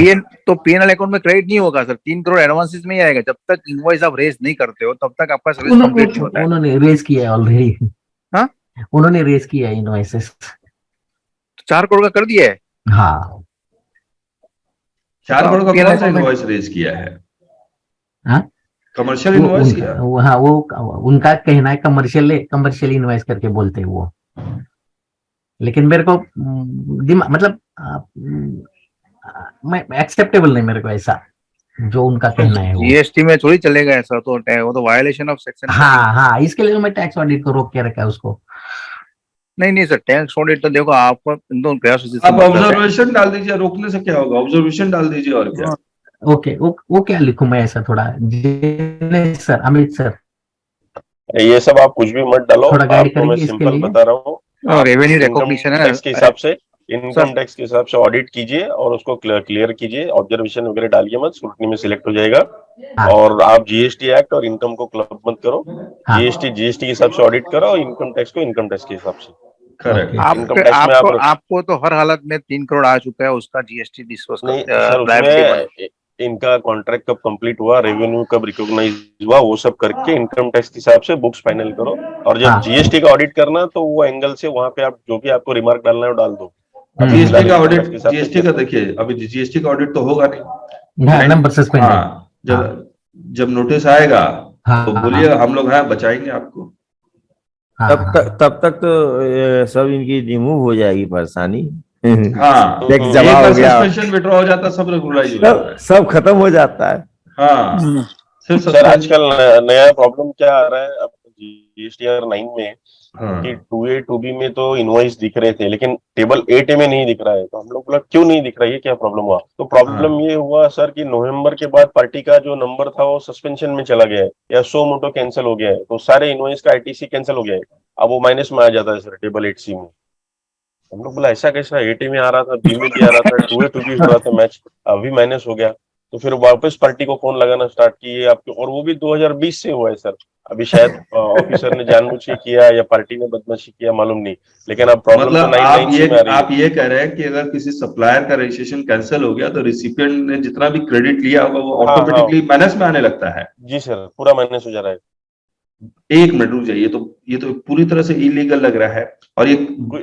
तो पीएनएल अकाउंट में क्रेडिट नहीं होगा सर, 3 करोड़ एडवांसेस में ही आएगा। जब तक इनवॉइस आप रेज नहीं करते हो तब तक आपका सर्विस कंप्लीट नहीं होता है। उन्होंने रेज किया है ऑलरेडी। हाँ, उन्होंने रेज किया है इनवॉइसेस, 4 करोड़ का कर दिया है। हाँ 4 करोड़ का कौन सा इनवॉइस रेज किया है? हाँ? कमर्शियल इनवॉइस किया? हाँ, वो उनका कहना है कमर्शियल इनवॉइस करके बोलते हैं वो। लेकिन मेरे को मतलब मैं एक्सेप्टेबल नहीं मेरे को ऐसा जो उनका कहना है। जीएसटी में थोड़ी चलेगा ऐसा, तो वो तो वायलेशन ऑफ सेक्शन। हाँ, इसके लिए तो मैं टैक्स ऑडिट को रोक के रखा है उसको। नहीं सर, टैक्स ऑडिट तो देखो आपको इन दोनों प्रयास आप ऑब्जर्वेशन डाल दीजिए, रोकने से क्या होगा, ऑब्जर्वेशन डाल दीजिए और क्या। ओके, वो क्या लिखूं मैं ऐसा थोड़ा? सर अमित सर, ये सब आप कुछ भी मत डालो, थोड़ा गाइड आपको मैं करेंगे इसके सिंपल लिए। बता रहा हूँ। रेवेन्यू रिकॉग्निशन है टैक्स के हिसाब से, इनकम टैक्स के हिसाब से ऑडिट कीजिए और उसको क्लियर कीजिए, ऑब्जर्वेशन वगैरह डालिए मत, स्क्रूटनी में सिलेक्ट हो जाएगा। हाँ। और आप जीएसटी एक्ट और इनकम को क्लब मत करो, हाँ। जीएसटी के हिसाब से ऑडिट करो और इनकम टैक्स को इनकम टैक्स के हिसाब से। करेक्ट। आपको तो हर हालत में 3 करोड़ आ चुका है, उसका जीएसटी डिस्कस नहीं सर, उसमें इनका कॉन्ट्रैक्ट कब कंप्लीट हुआ, रेवेन्यू कब रिकॉग्नाइज हुआ, वो सब करके इनकम टैक्स के हिसाब से बुक्स फाइनल करो। और जब जीएसटी का ऑडिट करना तो वो एंगल से वहां पे आप जो भी आपको रिमार्क डालना है वो डाल दो। जीएसटी का ऑडिट, जीएसटी का देखिए, अभी जीएसटी का ऑडिट तो होगा नहीं, नंबर सस्पेंड। हाँ, जब नोटिस आएगा तो बोलिए, हम लोग हैं, बचाएंगे आपको। तब तक तो सब इनकी रिमूव हो जाएगी परेशानी। हाँ, टैक्स जमा हो गया, सस्पेंशन विड्रॉ हो जाता, सब रेगुलराइज हो जाता है, सब खत्म हो जाता है। हाँ। सर आजकल नया प्रॉब्लम क्या आ रहा है, अब जीएसटीआर 9 में कि 2A 2B में तो इनवॉइस दिख रहे थे, लेकिन टेबल 8A में नहीं दिख रहा है। तो हम लोग बोला क्यों नहीं दिख रहा है, क्या प्रॉब्लम हुआ? तो प्रॉब्लम ये हुआ सर कि नवंबर के बाद पार्टी का जो नंबर था वो सस्पेंशन में चला गया है या सो मोटो कैंसिल हो गया है, तो सारे इनवॉइस का आईटीसी कैंसिल हो गया है। अब वो माइनस में आ जाता है सर टेबल 8C में। हम लोग बोला ऐसा कैसा, 8A में आ रहा था, B में भी आ रहा था, 2A 2B हो रहा था मैच, अभी माइनस हो गया। तो फिर वापस पार्टी को फोन लगाना स्टार्ट किए आपके, और वो भी 2020 से हुआ है सर। अभी शायद ऑफिसर ने जानबूझ के किया या पार्टी ने बदमाशी किया, मालूम नहीं, लेकिन अब प्रॉब्लम मतलब तो 9 में आप ये कह रहे हैं कि अगर किसी सप्लायर का रजिस्ट्रेशन कैंसिल हो गया तो रिसिपिएंट ने जितना भी क्रेडिट लिया होगा वो ऑटोमेटिकली माइनस में आने लगता है। जी सर, पूरा माइनस हो जा रहा है। एक मिनट रुक जाइए, ये तो पूरी तरह से इलीगल लग रहा है। और ये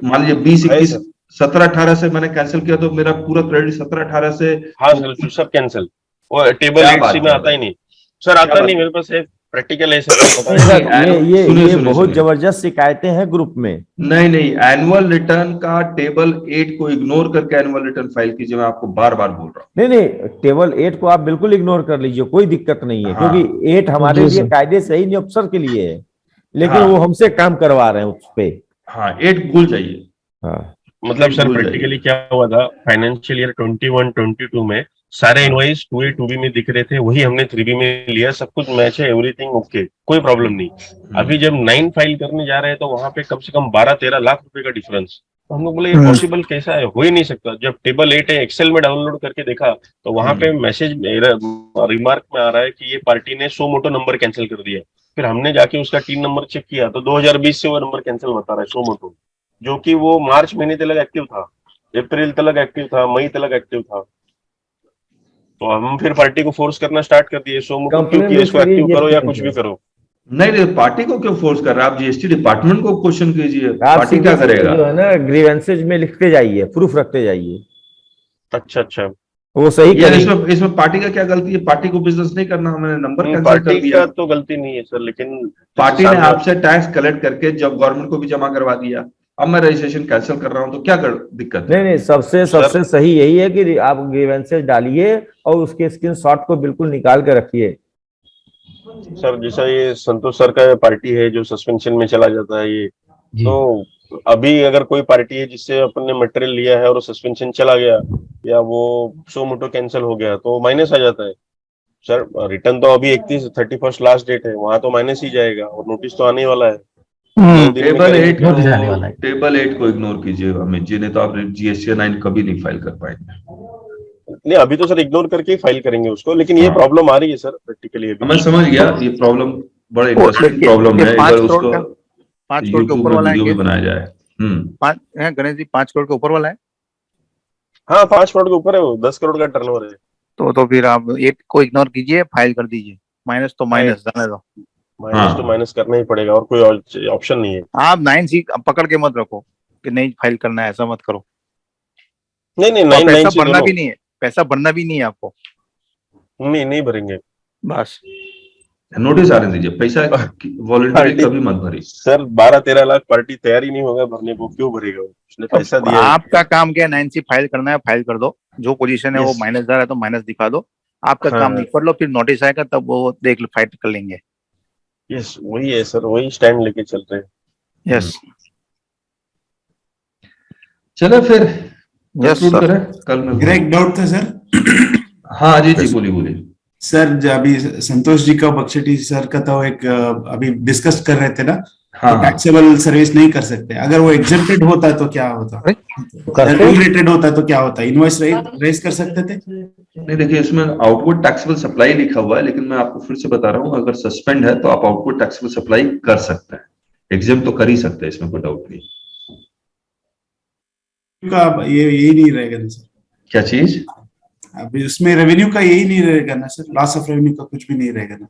मान लीजिए 20, 21, 17, 18 से मैंने कैंसिल किया तो मेरा पूरा क्रेडिट 17, 18 से। हाँ सर, सब कैंसिल, वो टेबल 8C में आता ही नहीं सर, आता नहीं मेरे पास, एक प्रैक्टिकल है सर, पता नहीं। सर ये सुनिए, बहुत सुनिए। जबरदस्त शिकायतें हैं ग्रुप में। नहीं, एनुअल रिटर्न का टेबल 8 को इग्नोर करके एनुअल रिटर्न फाइल कीजिए, मैं आपको बार बार बोल रहा हूँ। नहीं, टेबल 8 को आप बिल्कुल इग्नोर कर लीजिए, कोई दिक्कत नहीं है। हाँ। क्योंकि 8 हमारे लिए कायदे सही नहीं, अफसर के लिए है, लेकिन हाँ। वो हमसे काम करवा रहे हैं उस पे। हाँ, 8 भूल जाइए। हाँ, मतलब सर भूल जाइए। प्रैक्टिकली क्या हुआ था, फाइनेंशियल ईयर 21-22 में सारे इनवॉइस 2A 2B में दिख रहे थे, वही हमने 3B में लिया, सब कुछ मैच है, एवरीथिंग ओके, कोई प्रॉब्लम नहीं। अभी जब 9 फाइल करने जा रहे हैं तो वहां पे कम से कम 12-13 लाख रुपए का डिफरेंस। तो हम लोग बोले ये पॉसिबल कैसा है, हो ही नहीं सकता। जब टेबल 8 है, एक्सेल में डाउनलोड करके देखा तो वहां पे मैसेज रिमार्क में आ रहा है कि ये पार्टी ने सो मोटो नंबर कैंसिल कर दिया। फिर हमने जाके उसका 3 नंबर चेक किया तो 2020 से वो नंबर कैंसिल बता रहा है, सो मोटो, जो कि वो मार्च महीने तक एक्टिव था, अप्रैल तक एक्टिव था, मई तक एक्टिव था। तो हम फिर पार्टी को फोर्स करना स्टार्ट कर दिए, सो मोटो क्यों किया, इसको एक्टिव करो या कुछ भी करो। नहीं, पार्टी को क्यों फोर्स कर रहा है? आप जीएसटी डिपार्टमेंट को क्वेश्चन कीजिए, आप पार्टी क्या करेगा? जो है ना, ग्रीवेंसेज में लिखते जाइए, प्रूफ रखते जाइए, अच्छा, वो सही यार करेंगे। इसमें पार्टी का क्या गलती है? पार्टी को बिजनेस नहीं करना, हमने नंबर कैंसिल कर पार्टी दिया। का तो गलती नहीं है सर, लेकिन पार्टी ने आपसे टैक्स कलेक्ट करके जब गवर्नमेंट को भी जमा करवा दिया, अब मैं रजिस्ट्रेशन कैंसिल कर रहा हूँ तो क्या दिक्कत है? नहीं, सबसे सही यही है कि आप ग्रीवेंसेज डालिए और उसके स्क्रीनशॉट को बिल्कुल निकाल के रखिए। सर जैसा ये संतोष सर का पार्टी है जो सस्पेंशन में चला जाता है, ये तो अभी अगर कोई पार्टी है जिससे अपन ने मटेरियल लिया है और सस्पेंशन चला गया या वो सो मोटो कैंसिल हो गया तो माइनस आ जाता है सर। रिटर्न तो अभी 31 लास्ट डेट है, वहां तो माइनस ही जाएगा और नोटिस तो आने वाला है। टेबल 8 को इग्नोर कीजिए अमित जी, नहीं तो आप जीएसटी 9 कभी नहीं फाइल कर पाएंगे। नहीं, अभी तो सर इग्नोर करके ही फाइल करेंगे उसको, लेकिन ये प्रॉब्लम आ रही है सर प्रैक्टिकली। मैं समझ गया, ये प्रॉब्लम बड़ा इंटरेस्टिंग प्रॉब्लम है, अगर उसको 5 करोड़ के ऊपर वाला वीडियो भी बनाया जाए। 5 गणेश जी 5 करोड़ के ऊपर वाला है। हाँ 5 करोड़ के ऊपर है, वो 10 करोड़ का टर्नओवर है। तो फिर आप 8 को इग्नोर कीजिए, फाइल कर दीजिए, माइनस तो माइनस जाने दो। माइनस तो माइनस करना ही पड़ेगा, और कोई ऑप्शन नहीं है। आप 9C पकड़ के मत रखो कि नहीं फाइल करना है, ऐसा मत करो। नहीं, पैसा भरना भी नहीं है, पैसा भरना भी नहीं है आपको। नहीं भरेंगे, बस नोटिस आने दीजिए, पैसा वॉलंटरी कभी मत भरिए सर। 12-13 लाख पार्टी तैयार ही नहीं होगा भरने को, क्यों भरेगा? उसने पैसा दिया है। आपका काम क्या है? 9C फाइल करना है, फाइल कर दो। जो पोजीशन है वो माइनस जा रहा है तो माइनस दिखा दो, आपका काम निपट लो, फिर नोटिस आएगा तब वो देख लो, फाइट कर लेंगे। यस, वही है सर, वही स्टैंड लेके चल रहे हैं। यस चलो फिर यस सर। कल में मेरा एक डाउट था सर। हाँ जी बोलिए सर, अभी संतोष जी का, बख्शेटी सर का तो एक अभी डिस्कस कर रहे थे ना, टैक्सेबल सर्विस नहीं कर सकते। अगर वो एग्जेम्प्टेड होता तो क्या होता, रेटेड होता तो क्या होता, इनवॉइस रेज कर सकते थे? नहीं, देखिए इसमें आउटपुट टैक्सेबल सप्लाई लिखा हुआ है, लेकिन मैं आपको फिर से बता रहा हूँ, अगर सस्पेंड है तो आप आउटपुट टैक्सेबल सप्लाई कर सकते हैं, एग्जाम तो कर ही सकते हैं, इसमें कोई डाउट नहीं। ये यही नहीं रहेगा ना सर? क्या चीज? अभी उसमें रेवेन्यू का यही नहीं रहेगा ना सर? लॉस ऑफ रेवेन्यू का कुछ भी नहीं रहेगा ना?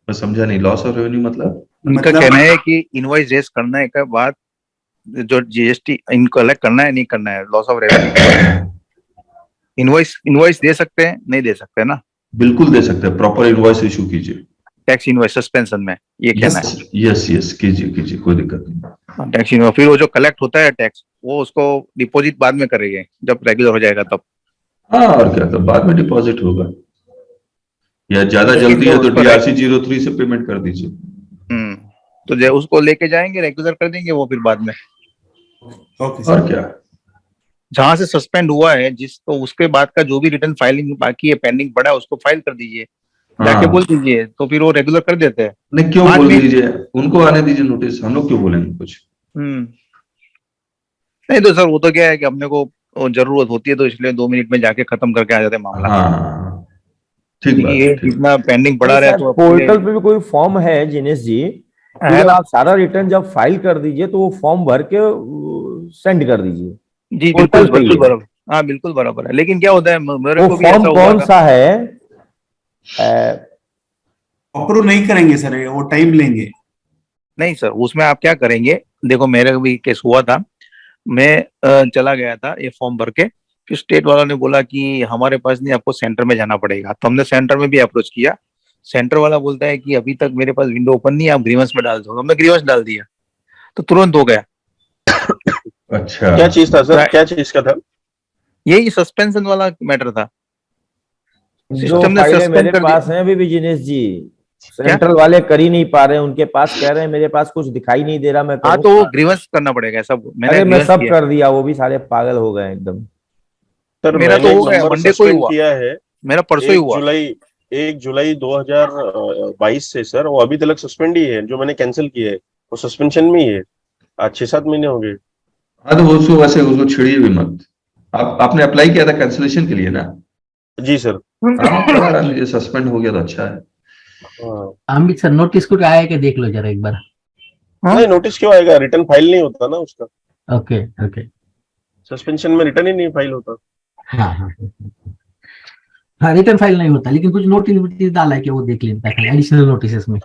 मैं समझा नहीं, लॉस ऑफ रेवेन्यू मतलब? उनका कहना है कि इनवॉइस रेज करने के बाद जो जीएसटी इनको अलग करना है, नहीं करना है, लॉस ऑफ रेवेन्यू। इनवॉइस दे सकते हैं, नहीं दे सकते ना? बिल्कुल दे सकते हैं, प्रॉपर इनवॉइस इशू कीजिए। टैक्स इनवॉइस सस्पेंशन में ये कहना है। यस कीजिए, कोई दिक्कत नहीं। टैक्स इनवॉइस, फिर वो जो कलेक्ट होता है टैक्स, वो उसको डिपॉजिट बाद में करेंगे जब रेगुलर हो जाएगा तब। हाँ, और क्या, तो बाद में डिपॉजिट होगा, या ज्यादा जल्दी है तो DRC 03 से पेमेंट कर दीजिए। तो जो उसको लेके जाएंगे, रेगुलर कर देंगे वो, फिर बाद में। और क्या, जहां से सस्पेंड हुआ है तो उसके बाद का जो भी रिटर्न फाइलिंग बाकी है, पेंडिंग पड़ा है, उसको फाइल कर दीजिए, जाके बोल दीजिए, तो फिर वो रेगुलर कर देते हैं। नहीं, क्यों बोल दीजिए, उनको आने दीजिए नोटिस, हम लोग क्यों बोलेंगे कुछ? नहीं तो सर वो तो क्या है कि अपने को जरूरत होती है तो इसलिए 2 मिनट में जाके खत्म करके आ जाते हैं मामला। हाँ, ठीक बात है। इतना पेंडिंग पड़ा रहा है तो पोर्टल पे भी कोई फॉर्म है जिनेश जी, अगर आप सारा रिटर्न जब फाइल कर दीजिए तो वो फॉर्म भर के सेंड कर दीजिए। जी बिल्कुल बराबर, हाँ बिल्कुल बराबर है। लेकिन क्या होता है, मेरे को भी फॉर्म कौन सा है, अप्रूव नहीं करेंगे सर, वो टाइम लेंगे। नहीं सर, उसमें आप क्या करेंगे, देखो मेरे भी केस हुआ था, मैं चला गया था ये फॉर्म भर के, फिर स्टेट वाला ने बोला कि हमारे पास नहीं, आपको सेंटर में जाना पड़ेगा। तो हमने सेंटर में भी अप्रोच किया, सेंटर वाला बोलता है कि अभी तक मेरे पास विंडो ओपन नहीं है, आप ग्रीवेंस में डाल दो। हमने ग्रीवेंस डाल दिया तो तुरंत हो गया। अच्छा, क्या चीज था सर, क्या चीज का था? यही सस्पेंशन वाला मैटर था। जो सिस्टम ने फाइलें सस्पेंड मेरे कर पास दिया। हैं अभी भी जिनेश जी, सेंट्रल वाले कर ही नहीं पा रहे हैं, उनके पास कह रहे हैं मेरे पास कुछ दिखाई नहीं दे रहा, मैं हाँ करूँ तो वो क्या? ग्रीवेंस करना पड़ेगा सब, मैंने अरे मैं ग्रीवेंस सब किया। कर दिया, वो भी सारे पागल हो गए एकदम। सर मेरा मैंने तो एक हो गया, नंबर मंडे को ही सस्पेंड हुआ, किया है, मेरा परसों ही हुआ। 1 जुलाई 2022 से सर, वो अभी तक सस्पेंड ही है। जो मैंने कैंसिल किया है वो सस्पेंशन में ही है, आज 6-7 महीने हो गए। हाँ तो उसको वैसे उसको छिड़िए भी मत। आपने अप्लाई किया था कैंसिलेशन के लिए ना? जी सर। हाँ, करा लीजिए, सस्पेंड हो गया तो अच्छा है। हाँ। अमित सर नोटिस कुछ आया कि देख लो जरा एक बार। नहीं, नोटिस क्यों आएगा, रिटर्न फाइल नहीं होता ना उसका, ओके ओके। सस्पेंशन में रिटर्न ही नहीं फाइल होता। हाँ हाँ हाँ, रिटर्न फाइल नहीं होता, लेकिन कुछ नोटिस डाला है कि वो देख लेता है एडिशनल नोटिस में।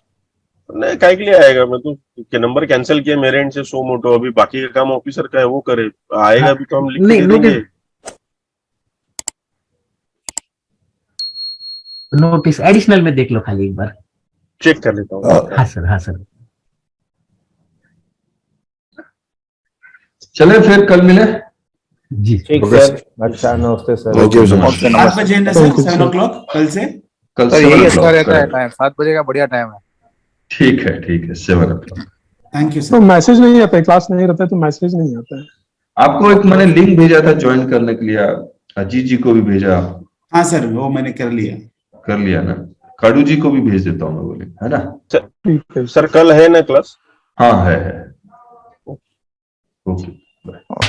नहीं, काय के लिए आएगा, मैं तो के नंबर कैंसिल किया मेरे एंड से, सो मोटो, अभी बाकी का काम ऑफिसर का है, वो करे, आएगा भी तो हम लिख के नहीं, दे देंगे। नोटिस एडिशनल में देख लो खाली एक बार। चेक कर लेता हूँ। हाँ सर, हाँ सर। चले फिर कल मिले। जी ठीक सर, अच्छा नमस्ते सर। Okay sir. ओके, 7 नमस्ते। बजे है ना सर, 7 o'clock कल से। कल सर 7 यही o'clock अच्छा रहता है करेंगे। टाइम, 7 बजे का बढ़िया टाइम है। ठीक है 7 o'clock। थैंक यू तो सर। मैसेज नहीं आता है, क्लास नहीं रहता है तो मैसेज नहीं आता है। आपको एक मैंने लिंक भेजा था ज्वाइन करने के लिए, अजीत जी को भी भेजा, हाँ सर, वो मैंने कर लिया। कर लिया ना? काडू जी को भी भेज देता हूँ मैं वो लिंक, है ना? ठीक है सर कल है ना क्लास? हाँ है। Okay, bye.